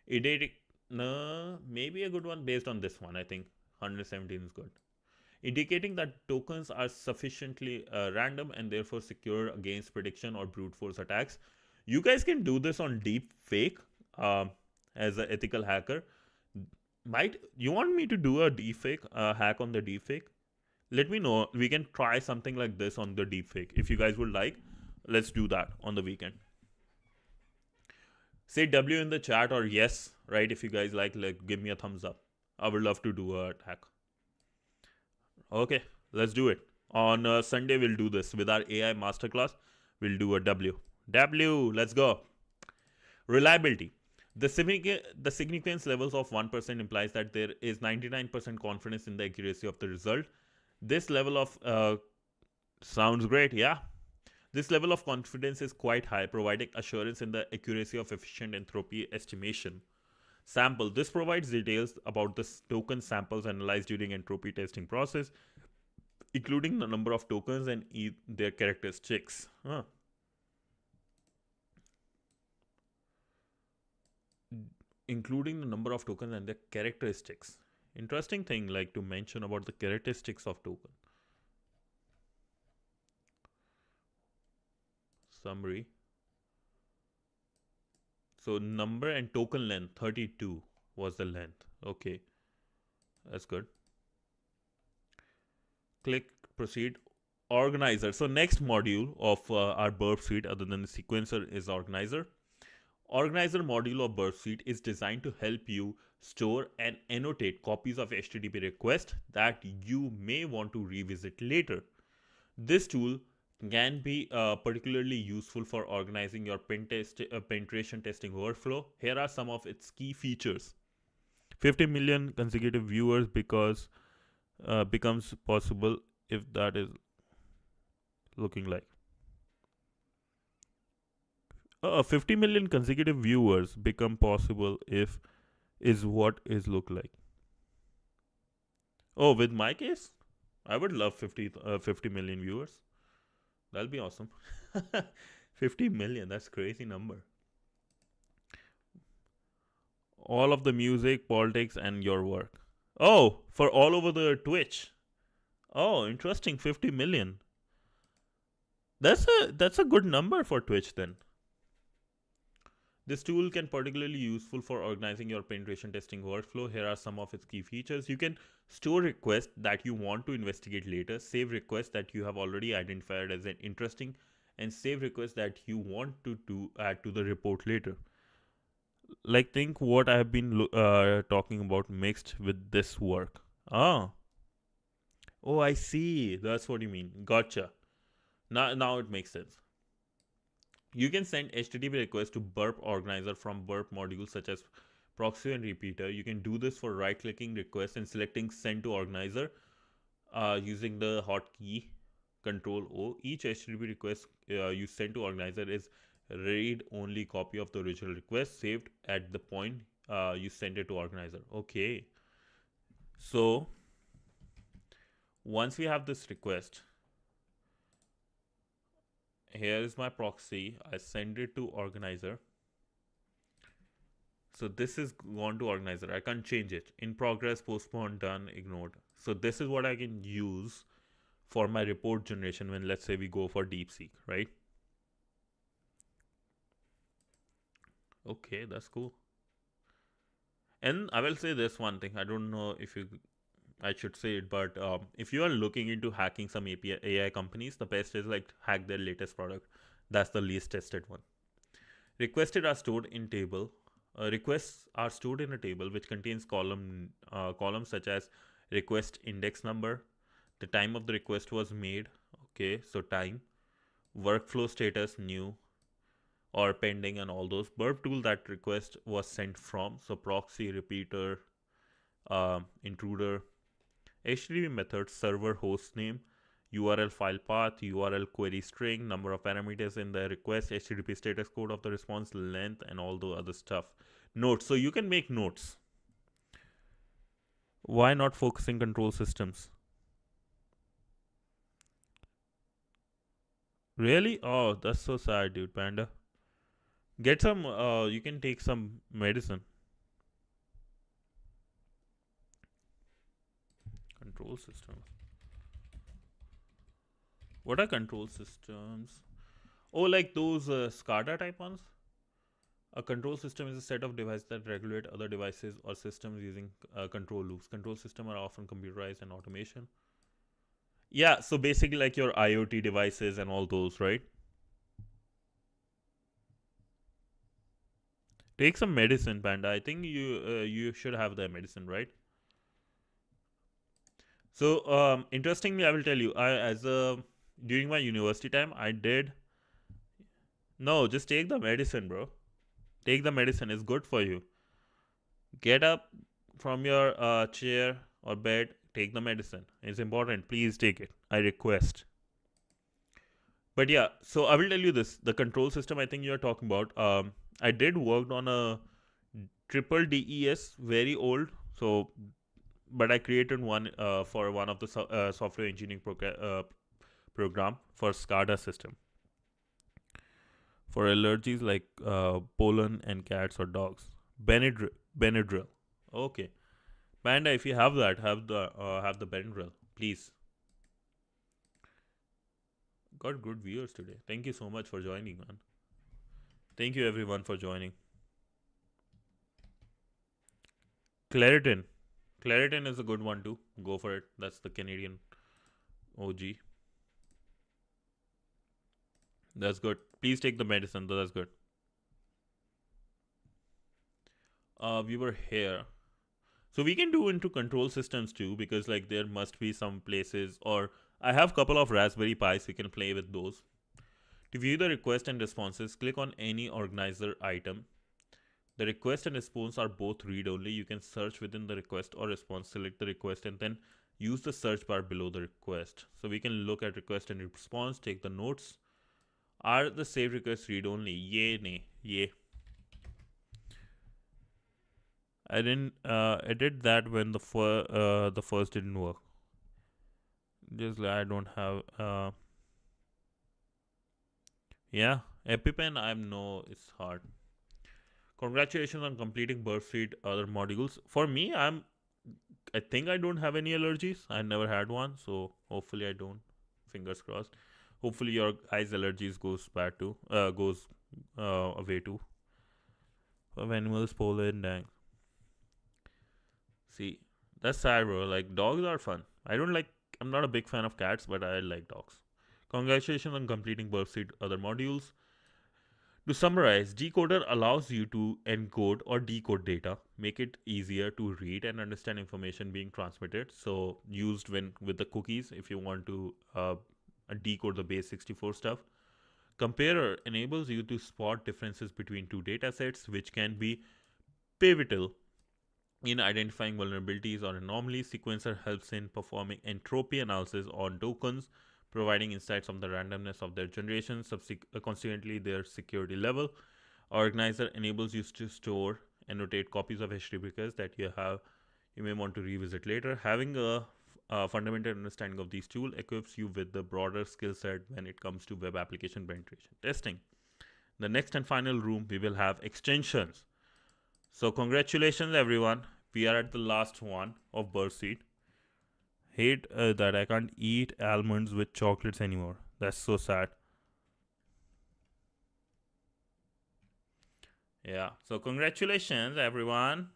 Maybe a good one based on this one. I think 117 is good. Indicating that tokens are sufficiently random and therefore secure against prediction or brute force attacks. You guys can do this on deep fake as an ethical hacker. You want me to do a deepfake hack on the deepfake? Let me know. We can try something like this on the deepfake. If you guys would like, let's do that on the weekend. Say W in the chat or yes, right? If you guys like give me a thumbs up. I would love to do a hack. Okay, let's do it. On Sunday, we'll do this with our AI masterclass. We'll do a W. Let's go. Reliability. The significance levels of 1% implies that there is 99% confidence in the accuracy of the result. This level of sounds great, yeah. This level of confidence is quite high, providing assurance in the accuracy of efficient entropy estimation. Sample. This provides details about the token samples analyzed during entropy testing process, including the number of tokens and their characteristics. Including the number of tokens and their characteristics. Interesting thing like to mention about the characteristics of token. Summary. So number and token length, 32 was the length. Okay, that's good. Click proceed. Organizer. So next module of our Burp Suite other than the sequencer is organizer. Organizer module of Burp Suite is designed to help you store and annotate copies of HTTP requests that you may want to revisit later. This tool can be particularly useful for organizing your penetration testing workflow. Here are some of its key features. 50 million consecutive viewers because becomes possible if that is looking like 50 million consecutive viewers become possible if is what is look like. Oh, with my case, I would love 50 million viewers. That'll be awesome. 50 million, that's crazy number. All of the music, politics, and your work. Oh, for all over the Twitch. Oh, interesting. 50 million. That's a good number for Twitch then. This tool can particularly useful for organizing your penetration testing workflow. Here are some of its key features. You can store requests that you want to investigate later, save requests that you have already identified as an interesting, and save requests that you want to add to the report later. Like think what I have been talking about mixed with this work. Oh, I see. That's what you mean. Gotcha. Now it makes sense. You can send HTTP requests to Burp Organizer from Burp modules such as proxy and repeater. You can do this for right-clicking requests and selecting Send to Organizer using the hotkey Control O. Each HTTP request you send to Organizer is read-only copy of the original request saved at the point you send it to Organizer. Okay. So once we have this request, here is my proxy. I send it to Organizer. So this is gone to Organizer. I can't change it. In progress, postponed, done, ignored. So this is what I can use for my report generation when, let's say, we go for DeepSeek, right? Okay, that's cool. And I will say this one thing. I don't know if I should say it, but if you are looking into hacking some AI companies, the best is like hack their latest product. That's the least tested one. Requests are stored in table. Requests are stored in a table which contains columns such as request index number, the time of the request was made, okay, so time, workflow status, new or pending, and all those. Burp tool that request was sent from, so proxy, repeater, intruder, HTTP method, server host name, URL file path, URL query string, number of parameters in the request, HTTP status code of the response, length, and all the other stuff. Notes. So you can make notes. Why not focusing control systems? Really? Oh, that's so sad, dude, Panda. Get some, you can take some medicine. Control systems. What are control systems? Oh, like those SCADA type ones? A control system is a set of devices that regulate other devices or systems using control loops. Control systems are often computerized and automation. Yeah, so basically like your IoT devices and all those, right? Take some medicine, Panda. I think you should have the medicine, right? So interestingly, I will tell you, during my university time, I did. No, just take the medicine, bro. Take the medicine. It's good for you. Get up from your chair or bed. Take the medicine. It's important. Please take it. I request. But yeah, so I will tell you this. The control system I think you're talking about. I did work on a triple DES, very old. So, but I created one for one of the software engineering program for SCADA system. For allergies like pollen and cats or dogs. Benadryl. Okay. Panda, if you have that, have the Benadryl, please. Got good viewers today. Thank you so much for joining, man. Thank you everyone for joining. Claritin. Claritin is a good one too. Go for it. That's the Canadian OG. That's good. Please take the medicine. That's good. We were here. So we can do into control systems too, because like there must be some places, or I have a couple of Raspberry Pis. You can play with those. To view the request and responses, click on any organizer item. The request and response are both read-only. You can search within the request or response, select the request, and then use the search bar below the request. So we can look at request and response, take the notes. Are the saved requests read-only? Yay, nay, yay. I didn't edit that when the first didn't work. Just I don't have yeah, EpiPen I know it's hard. Congratulations on completing Burp Suite other modules. For me, I think I don't have any allergies. I never had one, so hopefully I don't. Fingers crossed. Hopefully your eyes allergies goes bad too. Goes away too. Of animals, pollen, dang. See, that's sad, bro. Like dogs are fun. I'm not a big fan of cats, but I like dogs. Congratulations on completing Burp Suite other modules. To summarize, Decoder allows you to encode or decode data, make it easier to read and understand information being transmitted. So used with the cookies if you want to decode the base 64 stuff. Comparer enables you to spot differences between two datasets, which can be pivotal in identifying vulnerabilities or anomalies. Sequencer helps in performing entropy analysis on tokens, providing insights on the randomness of their generation, consequently their security level. Organizer enables you to store and rotate copies of HTTP that you may want to revisit later. Having a fundamental understanding of these tools equips you with the broader skill set when it comes to web application penetration testing. The next and final room, we will have extensions. So congratulations everyone, we are at the last one of Burp Suite. Hate that I can't eat almonds with chocolates anymore. That's so sad. Yeah, so congratulations everyone.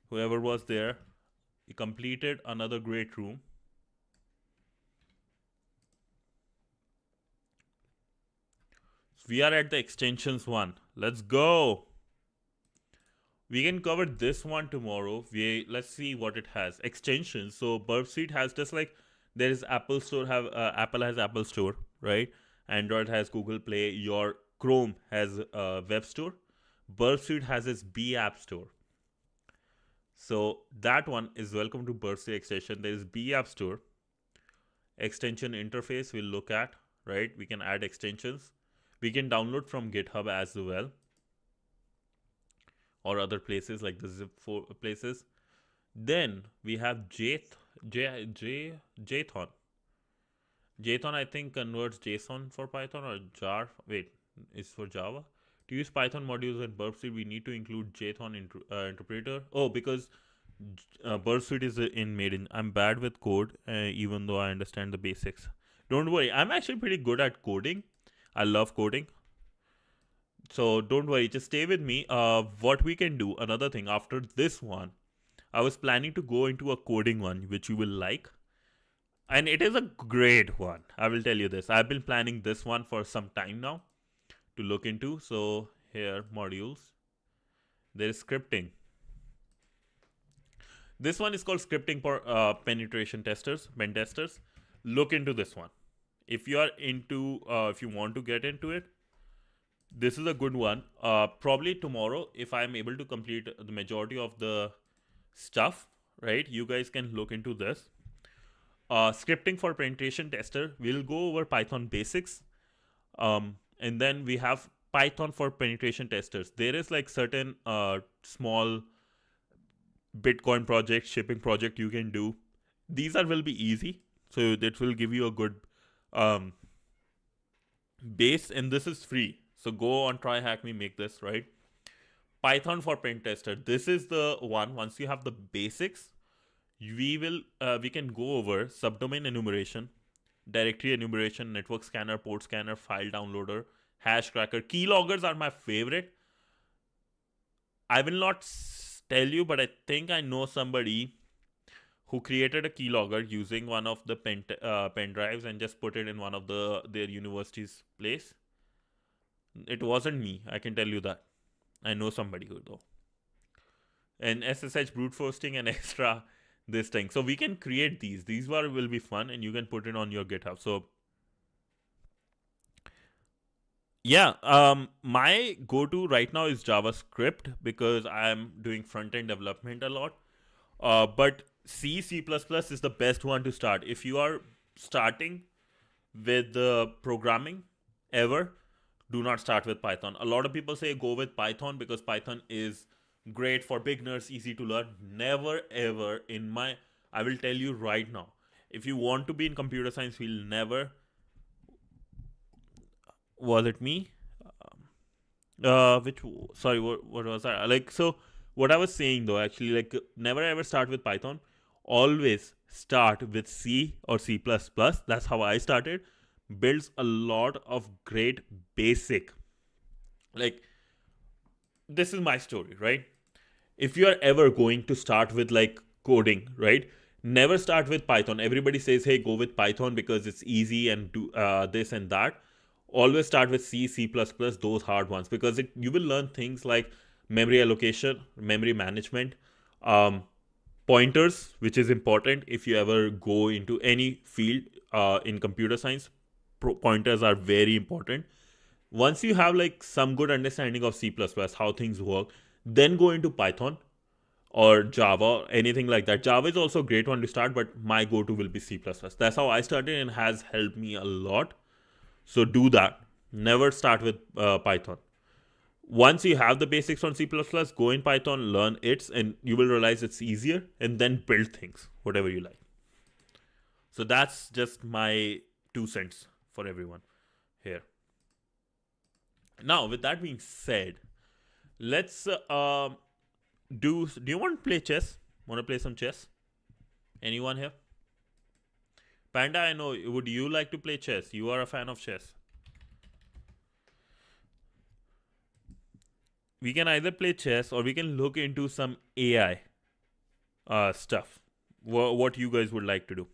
Whoever was there, you completed another great room. So we are at the extensions one. Let's go. We can cover this one tomorrow. Let's see what it has. Extensions. So Burp Suite has just like there is Apple Store. Apple has Apple Store, right? Android has Google Play. Your Chrome has Web Store. Burp Suite has its B App Store. So that one is welcome to Burp Suite extension. There is B App Store. Extension interface we'll look at, right? We can add extensions. We can download from GitHub as well, or other places like the zip places. Then we have JSON. JSON I think converts JSON for Python, or jar. Wait, is for Java. To use Python modules in Burp Suite, we need to include JSON interpreter. Oh, because Burp Suite is made in. I'm bad with code, even though I understand the basics. Don't worry, I'm actually pretty good at coding. I love coding. So don't worry, just stay with me. What we can do, another thing, after this one, I was planning to go into a coding one, which you will like. And it is a great one. I will tell you this. I've been planning this one for some time now to look into. So here, modules. There is scripting. This one is called scripting for penetration testers, pen testers. Look into this one. If you are into, if you want to get into it, this is a good one. Probably tomorrow, if I'm able to complete the majority of the stuff, right, you guys can look into this. Scripting for penetration tester, we'll go over Python basics. And then we have Python for penetration testers. There is like certain small Bitcoin project, shipping project you can do. These will be easy. So that will give you a good base, and this is free. So go on TryHackMe, make this, right? Python for pen tester. This is the one. Once you have the basics, we can go over subdomain enumeration, directory enumeration, network scanner, port scanner, file downloader, hash cracker. Keyloggers are my favorite. I will not tell you, but I think I know somebody who created a keylogger using one of the pen drives and just put it in one of their university's place. It wasn't me, I can tell you that. I know somebody who though. And SSH brute forcing and extra. this thing. So we can create these. These will be fun, and you can put it on your GitHub. So yeah, my go-to right now is JavaScript because I'm doing front-end development a lot. But C++ is the best one to start. If you are starting with programming ever, do not start with Python. A lot of people say go with Python because Python is great for beginners, easy to learn. Never ever I will tell you right now, if you want to be in computer science field, never. Was it me? Which sorry, what was that? Like, so what I was saying though, actually, like, never ever start with Python. Always start with C or C++. That's how I started. Builds a lot of great basic. Like, this is my story, right? If you are ever going to start with like coding, right? Never start with Python. Everybody says, hey, go with Python because it's easy and do this and that. Always start with C, C++, those hard ones, because you will learn things like memory allocation, memory management, pointers, which is important if you ever go into any field in computer science. Pointers are very important. Once you have like some good understanding of C++, how things work, then go into Python or Java or anything like that. Java is also a great one to start, but my go-to will be C++. That's how I started and has helped me a lot. So do that. Never start with Python. Once you have the basics on C++, go in Python, learn it, and you will realize it's easier, and then build things, whatever you like. So that's just my 2 cents for everyone here. Now, with that being said, let's do you want to play chess? Want to play some chess? Anyone here? Panda, I know. Would you like to play chess? You are a fan of chess. We can either play chess or we can look into some AI stuff. What you guys would like to do?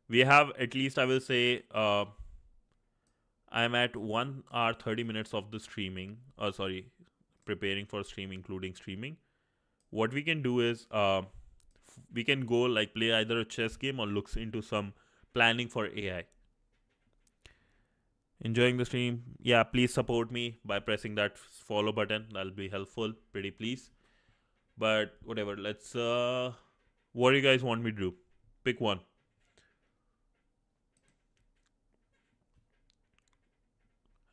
We have at least, I will say, I'm at 1 hour 30 minutes of the streaming. Sorry, preparing for stream, including streaming. What we can do is we can go like play either a chess game or looks into some planning for AI. Enjoying the stream? Yeah, please support me by pressing that follow button. That'll be helpful. Pretty please. But whatever. Let's what do you guys want me to do? Pick one.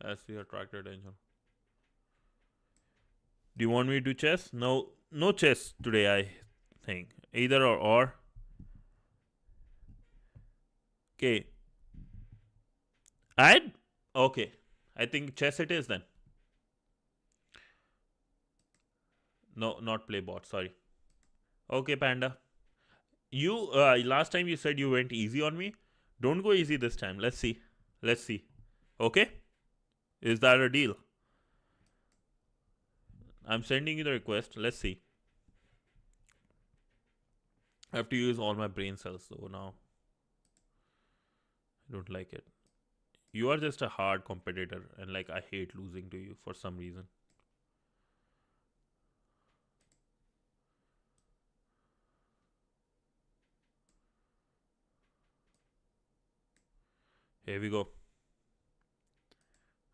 As we attracted attention. Do you want me to do chess? No chess today, I think. Either or. Okay. Okay. I think chess it is then. No, not play bot. Sorry. Okay, Panda. You last time you said you went easy on me. Don't go easy this time. Let's see. Okay? Is that a deal? I'm sending you the request. Let's see. I have to use all my brain cells though now. I don't like it. You are just a hard competitor and like I hate losing to you for some reason. Here we go.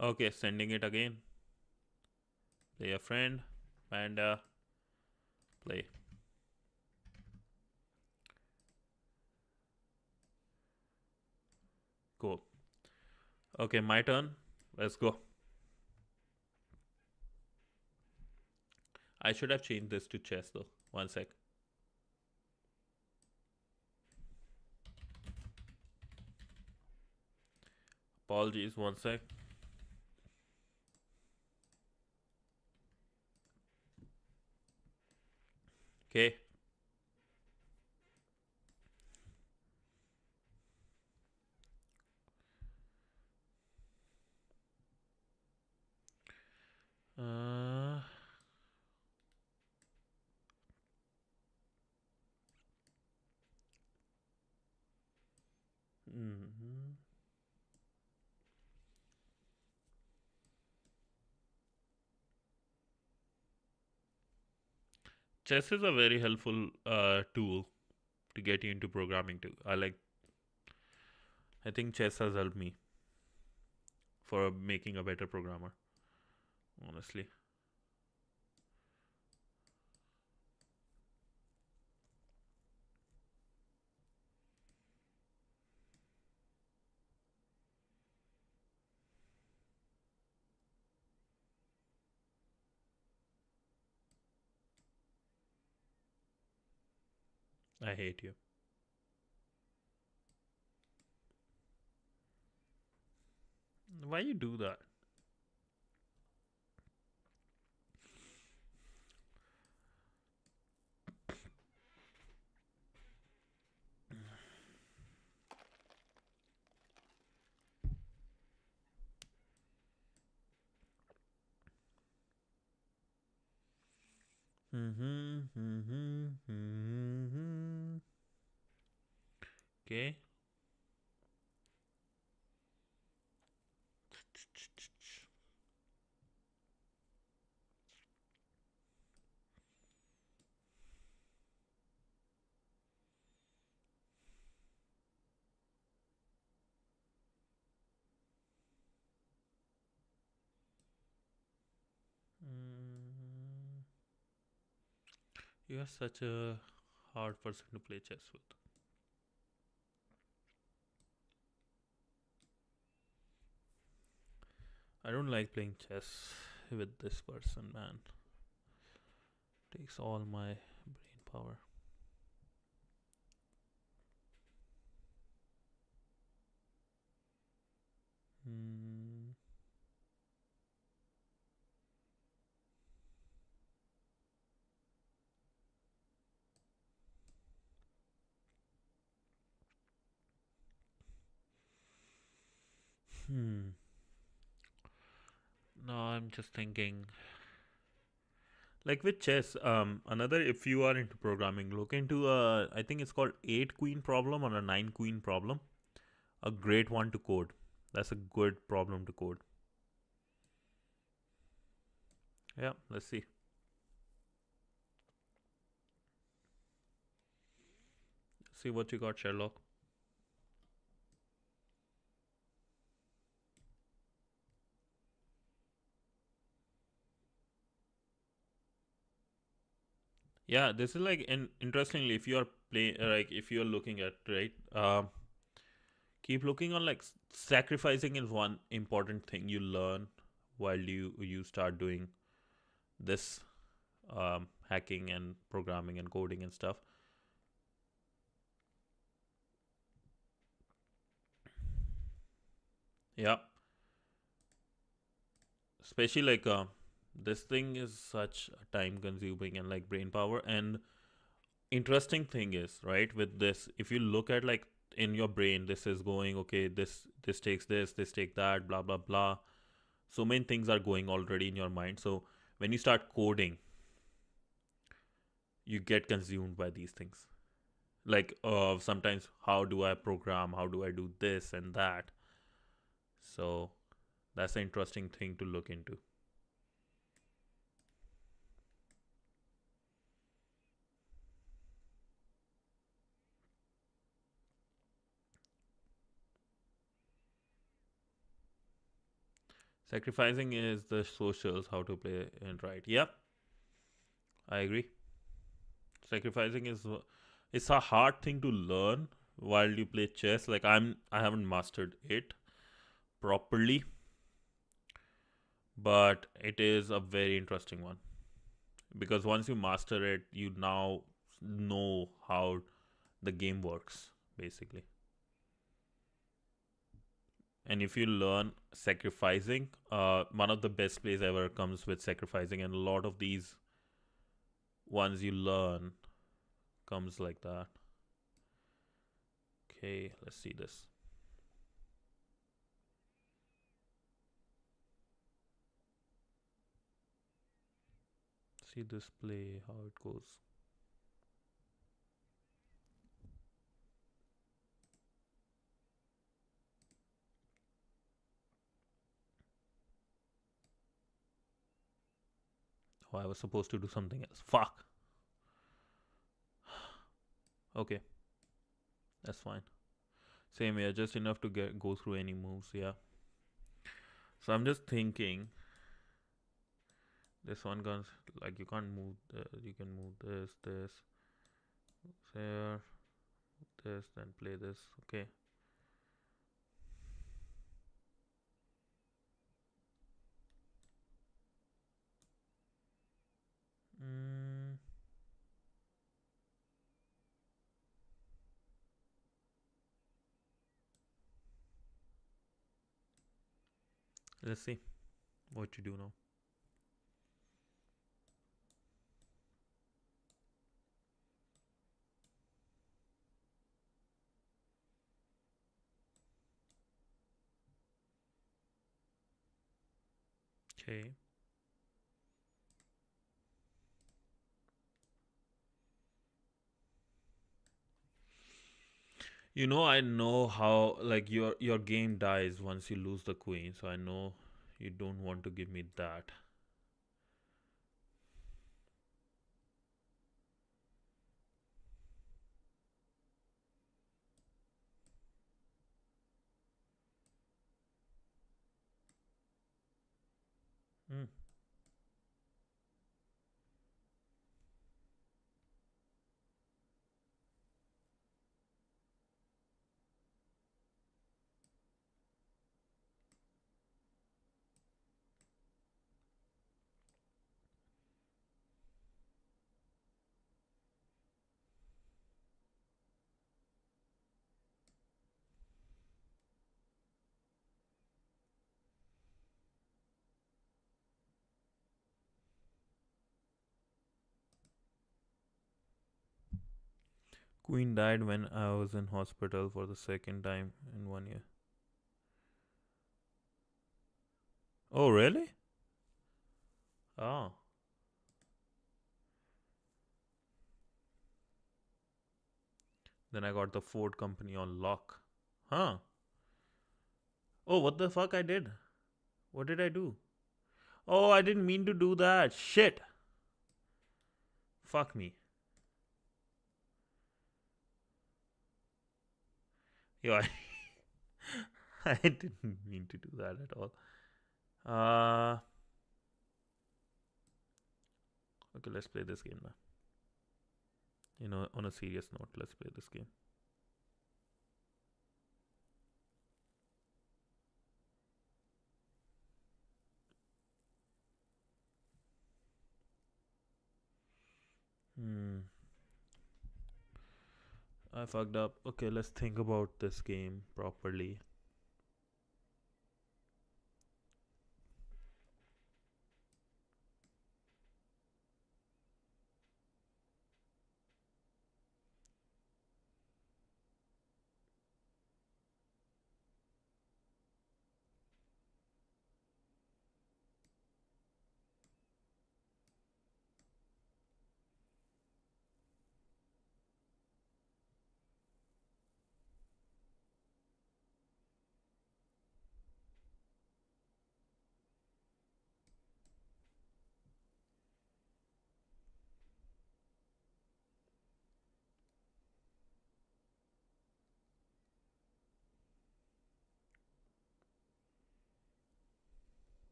Okay, sending it again. Play a friend. Panda. Play. Cool. Okay, my turn. Let's go. I should have changed this to chess though. One sec. Apologies, one sec. Okay. chess is a very helpful tool to get you into programming too. I think chess has helped me for making a better programmer, honestly. I hate you. Why you do that? Okay. Mm, you are such a hard person to play chess with. I don't like playing chess with this person, man. Takes all my brain power. Hmm. Hmm. No, I'm just thinking. Like with chess, another, if you are into programming, look into I think it's called 8 queen problem or a 9 queen problem. A great one to code. That's a good problem to code. Yeah, let's see. See what you got, Sherlock. Yeah, this is like, interestingly, if you are play like if you are looking at, right, keep looking on, like, sacrificing is one important thing you learn while you start doing this, hacking and programming and coding and stuff. Yeah, especially like, this thing is such a time consuming and like brain power. And interesting thing is, right, with this, if you look at, like, in your brain, this is going, okay, this takes this take that, blah blah blah. So many things are going already in your mind. So when you start coding, you get consumed by these things. Like, sometimes, how do I program, how do I do this and that. So that's an interesting thing to look into. Sacrificing is the socials, how to play and right. Yep, I agree. Sacrificing is, it's a hard thing to learn while you play chess. Like, I haven't mastered it properly, but it is a very interesting one, because once you master it, you now know how the game works, basically. And if you learn sacrificing, one of the best plays ever comes with sacrificing, and a lot of these ones you learn comes like that. Okay, let's see this. See this play, how it goes. Oh, I was supposed to do something else. Fuck. Okay, that's fine. Same here, just enough to go through any moves. Yeah. So I'm just thinking. This one guns like you can't move. You can move this, here, this, then play this. Okay. Mm. Let's see what you do now. Okay. I know how like your game dies once you lose the queen, so I know you don't want to give me that. Mm. Queen died when I was in hospital for the second time in 1 year. Oh, really? Oh. Then I got the Ford company on lock. Huh. Oh, what the fuck I did? What did I do? Oh, I didn't mean to do that. Shit. Fuck me. Yo, I didn't mean to do that at all. Okay, let's play this game now. On a serious note, let's play this game. I fucked up. Okay, let's think about this game properly.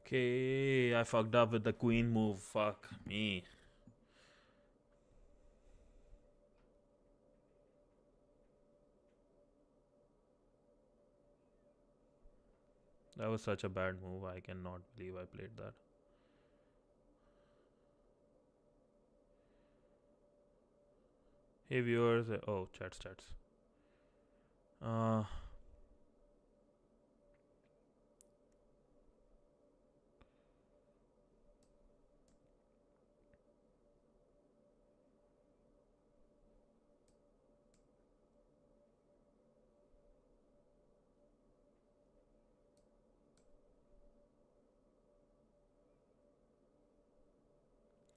Okay, I fucked up with the queen move. Fuck me. That was such a bad move. I cannot believe I played that. Hey viewers. Oh, chats. Uh,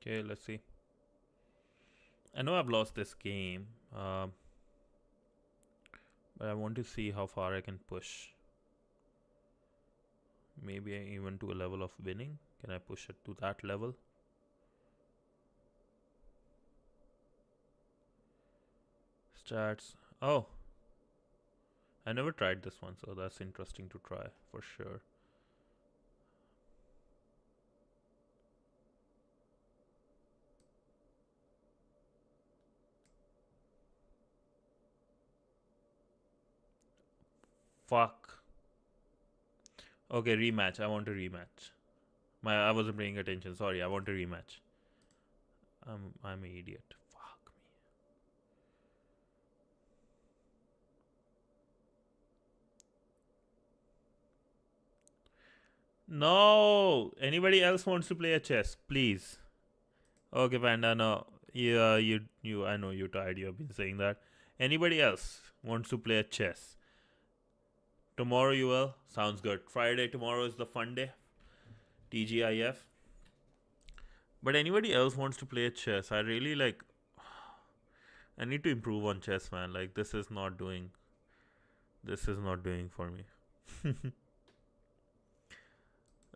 Okay, let's see. I know I've lost this game, but I want to see how far I can push. Maybe even to a level of winning. Can I push it to that level? Stats. Oh, I never tried this one, so that's interesting to try for sure. Fuck. Okay, rematch. I want a rematch. I wasn't paying attention. Sorry, I want a rematch. I'm an idiot. Fuck me. No. Anybody else wants to play a chess, please? Okay, Panda. No. Yeah, you. I know you're tired. You have been saying that. Anybody else wants to play a chess? Tomorrow you will. Sounds good. Friday tomorrow is the fun day. TGIF. But anybody else wants to play a chess? I really like. I need to improve on chess, man. Like this is not doing. This is not doing for me.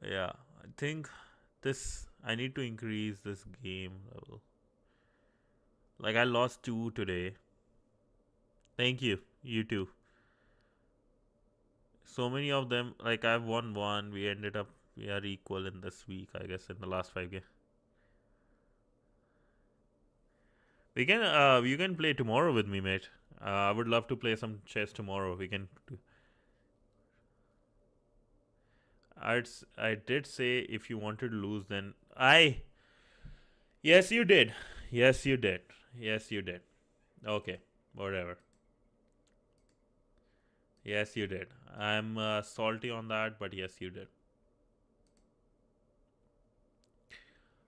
Yeah, I think this. I need to increase this game level. Like I lost 2 today. Thank you. You too. So many of them. Like I've won one. We ended up. We are equal in this week, I guess, in the last 5 games. We can. You can play tomorrow with me, mate. I would love to play some chess tomorrow. We can. I did say if you wanted to lose, then I. Yes, you did. Yes, you did. Yes, you did. Okay, whatever. Yes, you did. I'm salty on that, but yes, you did.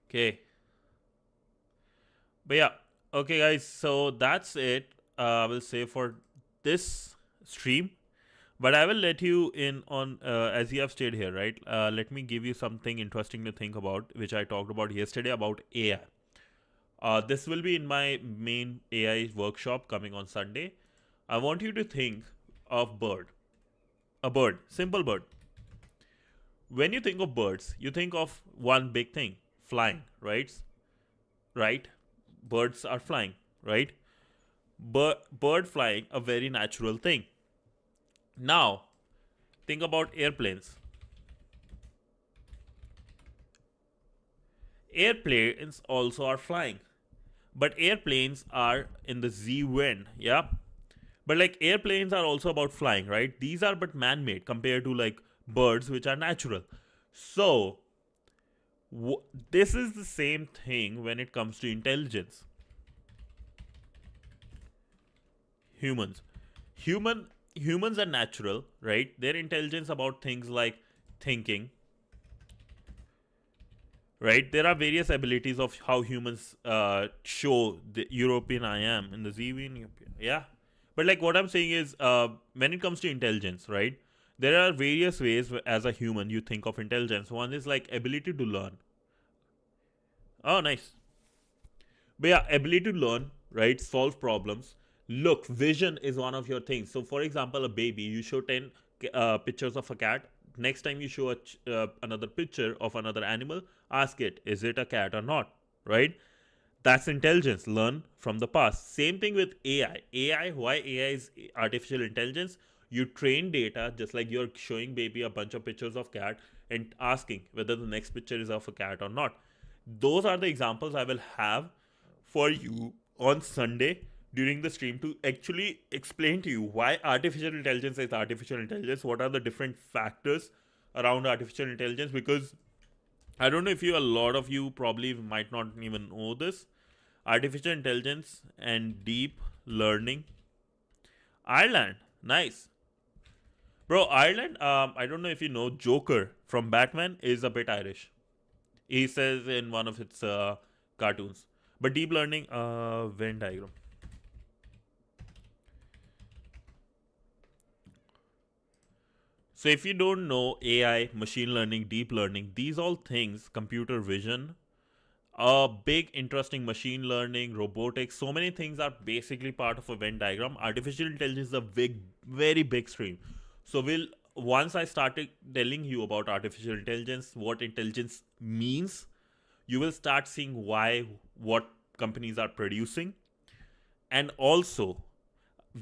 Okay. But yeah, okay, guys. So that's it. I will say for this stream. But I will let you in on, as you have stayed here, right? Let me give you something interesting to think about, which I talked about yesterday about AI. This will be in my main AI workshop coming on Sunday. I want you to think of bird. A bird, simple bird. When you think of birds, you think of one big thing, flying, right? Right? Birds are flying, right? Bird flying, a very natural thing. Now, think about airplanes. Airplanes also are flying, but airplanes are in the Z wind, yeah. But like airplanes are also about flying, right? These are but man-made compared to like birds, which are natural. So this is the same thing when it comes to intelligence. Humans are natural, right? Their intelligence about things like thinking, right? There are various abilities of how humans show the European I am in the ZV. Yeah. But like what I'm saying is, when it comes to intelligence, right? There are various ways as a human you think of intelligence. One is like ability to learn. Oh, nice. But yeah, ability to learn, right? Solve problems. Look, vision is one of your things. So, for example, a baby, you show 10 pictures of a cat. Next time you show another picture of another animal, ask it, is it a cat or not? Right? That's intelligence. Learn from the past. Same thing with AI. Why AI is artificial intelligence? You train data just like you're showing baby a bunch of pictures of cat and asking whether the next picture is of a cat or not. Those are the examples I will have for you on Sunday during the stream to actually explain to you why artificial intelligence is artificial intelligence, what are the different factors around artificial intelligence, because I don't know if a lot of you probably might not even know this. Artificial intelligence and deep learning. Ireland, nice. Bro, Ireland, I don't know if you know, Joker from Batman is a bit Irish. He says in one of its cartoons. But deep learning, Venn diagram. So if you don't know AI, machine learning, deep learning, these all things, computer vision, Big interesting machine learning, robotics, so many things are basically part of a Venn diagram. Artificial intelligence is a very big stream. So once I started telling you about artificial intelligence, what intelligence means, you will start seeing what companies are producing. And also,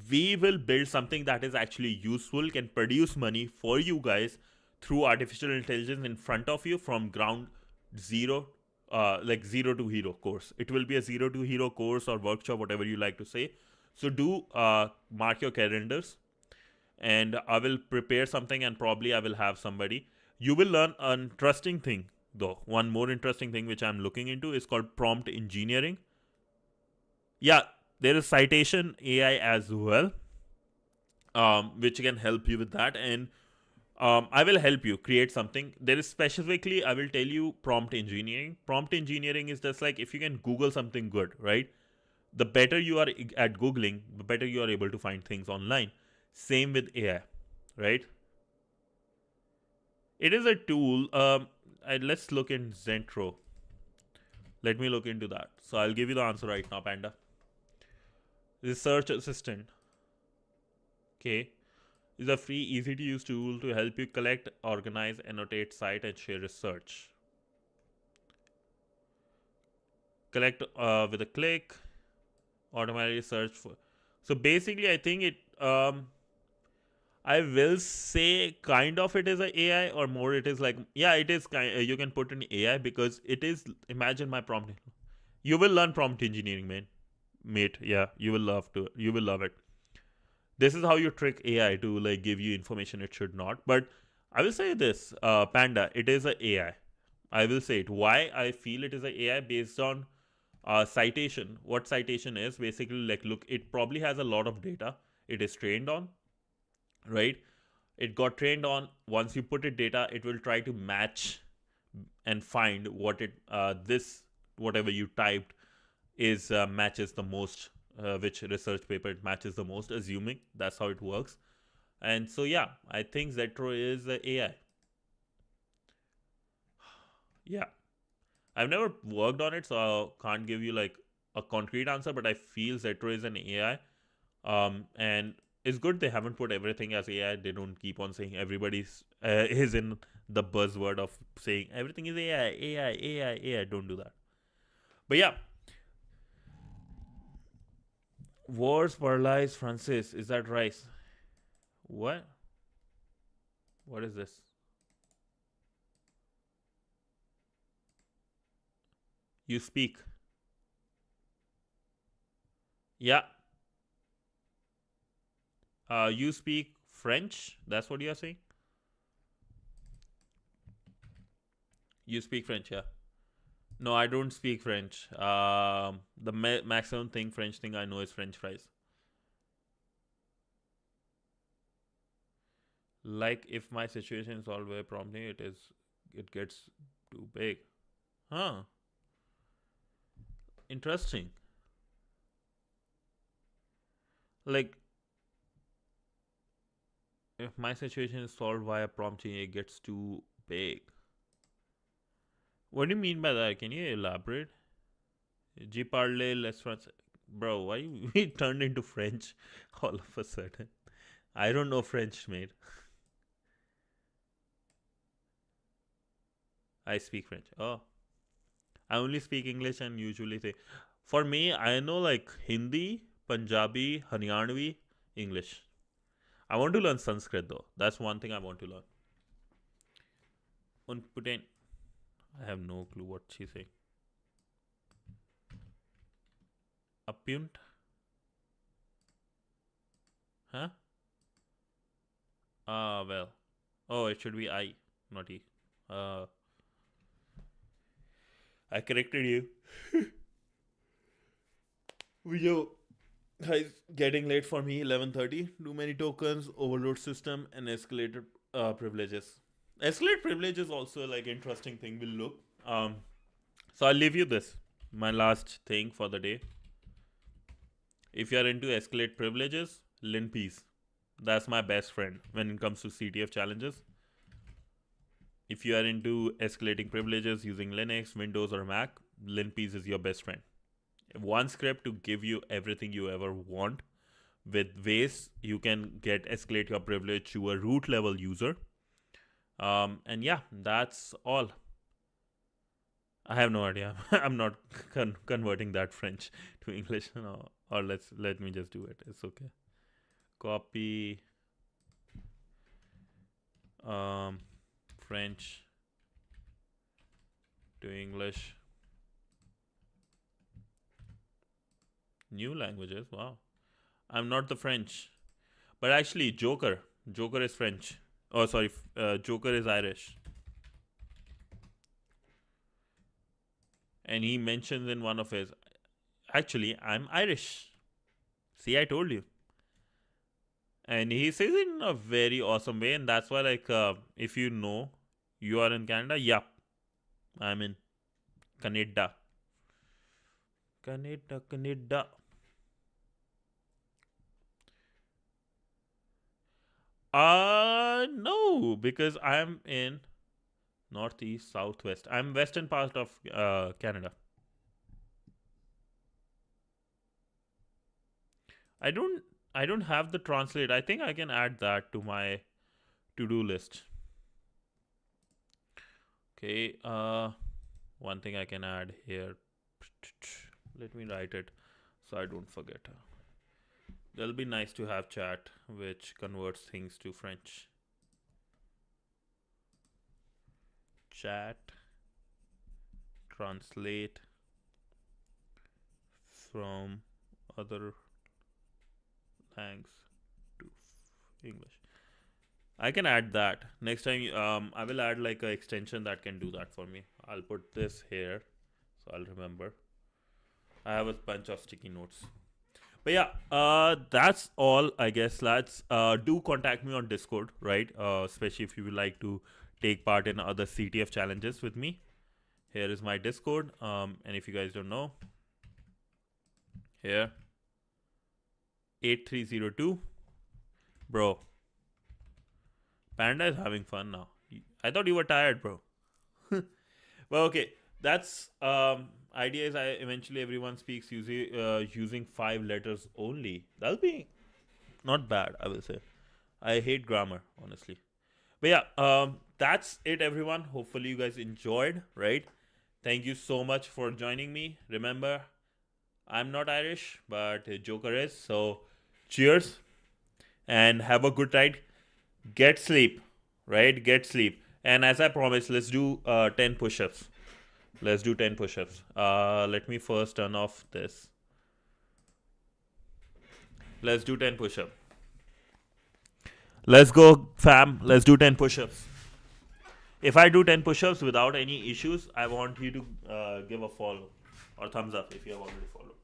we will build something that is actually useful, can produce money for you guys through artificial intelligence in front of you from ground zero, like zero to hero course. It will be a zero to hero course or workshop, whatever you like to say. So do mark your calendars, and I will prepare something, and probably I will have somebody. You will learn an interesting thing though. One more interesting thing which I'm looking into is called prompt engineering. Yeah, there is citation AI as well, which can help you with that. And I will help you create something. There is specifically, I will tell you prompt engineering. Prompt engineering is just like if you can Google something good, right? The better you are at Googling, the better you are able to find things online. Same with AI, right? It is a tool. Let's look in Zentro. Let me look into that. So I'll give you the answer right now, Panda. Research assistant. Okay. Is a free, easy to use tool to help you collect, organize, annotate, cite, and share research. Collect with a click. Automatically search for. So basically, I think it. I will say kind of it is a AI, or more it is like, yeah, it is you can put in AI because it is. Imagine my prompt. You will learn prompt engineering, mate. Yeah, you will love it. This is how you trick AI to like give you information it should not. But I will say this, Panda, it is a AI. I will say it. Why I feel it is a AI based on citation. What citation is basically like, look, it probably has a lot of data it is trained on, right? It got trained on. Once you put it data, it will try to match and find what whatever you typed is matches the most, which research paper it matches the most, assuming that's how it works. And so yeah, I think Zetro is AI. Yeah, I've never worked on it, so I can't give you like a concrete answer, but I feel Zetro is an AI. And it's good they haven't put everything as AI. They don't keep on saying everybody's is in the buzzword of saying everything is AI, AI, AI, AI. Don't do that. But yeah, wars paralyze Francis. Is that rice? What? What is this? You speak. Yeah. You speak French? That's what you are saying? You speak French, yeah. No, I don't speak French. The maximum French thing I know is French fries. Like if my situation is all very promptly, it gets too big. Huh. Interesting. Like if my situation is solved via prompting, it gets too big. What do you mean by that? Can you elaborate? G parle less France. Bro, why we turned into French all of a sudden? I don't know French, mate. I speak French. Oh, I only speak English and usually say. For me, I know like Hindi, Punjabi, Haryanvi, English. I want to learn Sanskrit though. That's one thing I want to learn. Unputen. I have no clue what she's saying. Appunt? Huh? Well. Oh, it should be I, not E. I corrected you. Video is getting late for me. 11:30. Too many tokens, overload system, and escalated privileges. Escalate privilege is also like interesting thing. We'll look. So I'll leave you this. My last thing for the day. If you're into escalate privileges, LinPeace. That's my best friend when it comes to CTF challenges. If you are into escalating privileges using Linux, Windows, or Mac, Linpiece is your best friend. One script to give you everything you ever want. With ways you can escalate your privilege to a root level user. And yeah, that's all. I have no idea. I'm not converting that French to English. No, or let me just do it. It's okay. Copy French to English. New languages. Wow. I'm not the French. But actually, Joker is French. Oh, sorry. Joker is Irish. And he mentions in one of his, actually, I'm Irish. See, I told you. And he says it in a very awesome way. And that's why, like, if you know you are in Canada, yup, I'm in Canada. Canada. No, because I'm in northeast, southwest. I'm western part of Canada. I don't have the translate. I think I can add that to my to-do list. Okay, one thing I can add here. Let me write it so I don't forget. That'll be nice to have chat which converts things to French. Chat translate from other languages to English. I can add that next time. I will add like an extension that can do that for me. I'll put this here so I'll remember. I have a bunch of sticky notes. But yeah, that's all, I guess, lads. Do contact me on Discord, right? Especially if you would like to take part in other CTF challenges with me. Here is my Discord. And if you guys don't know, here, 8302. Bro, Panda is having fun now. I thought you were tired, bro. Well, okay. That's idea is eventually everyone speaks using 5 letters only. That'll be not bad, I will say. I hate grammar, honestly. But yeah, that's it, everyone. Hopefully you guys enjoyed, right? Thank you so much for joining me. Remember, I'm not Irish, but Joker is. So cheers and have a good night. Get sleep, right? Get sleep. And as I promised, let's do 10 push-ups. Let's do 10 push-ups. Let me first turn off this. Let's do 10 push-ups. Let's go, fam. Let's do 10 push-ups. If I do 10 push-ups without any issues, I want you to give a follow or thumbs up if you have already followed.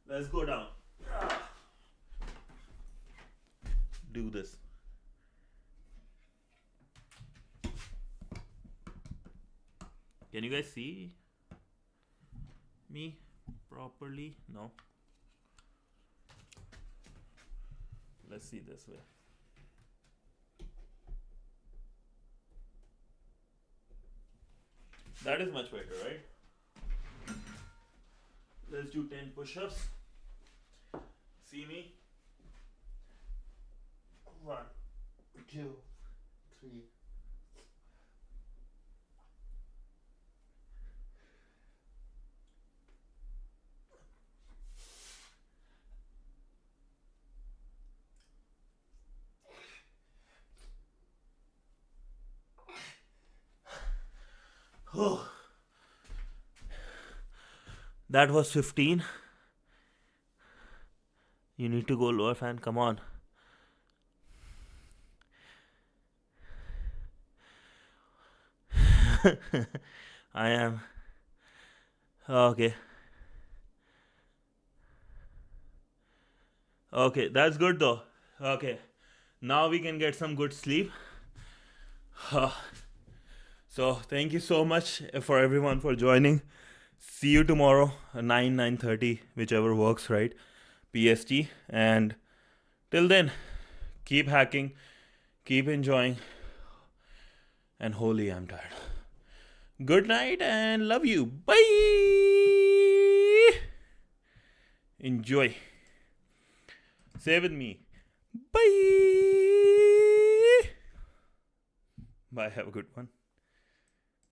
Let's go down. Do this. Can you guys see me properly? No. Let's see this way. That is much better, right? Let's do 10 push-ups. See me? 1, 2, 3. Oh, that was 15. You need to go lower, fan. Come on. I am. Okay. Okay, that's good though. Okay. Now we can get some good sleep. So thank you so much for everyone for joining. See you tomorrow, 9:30, whichever works, right? PST. And till then, keep hacking, keep enjoying. And holy, I'm tired. Good night and love you. Bye. Enjoy. Say with me. Bye. Bye. Have a good one.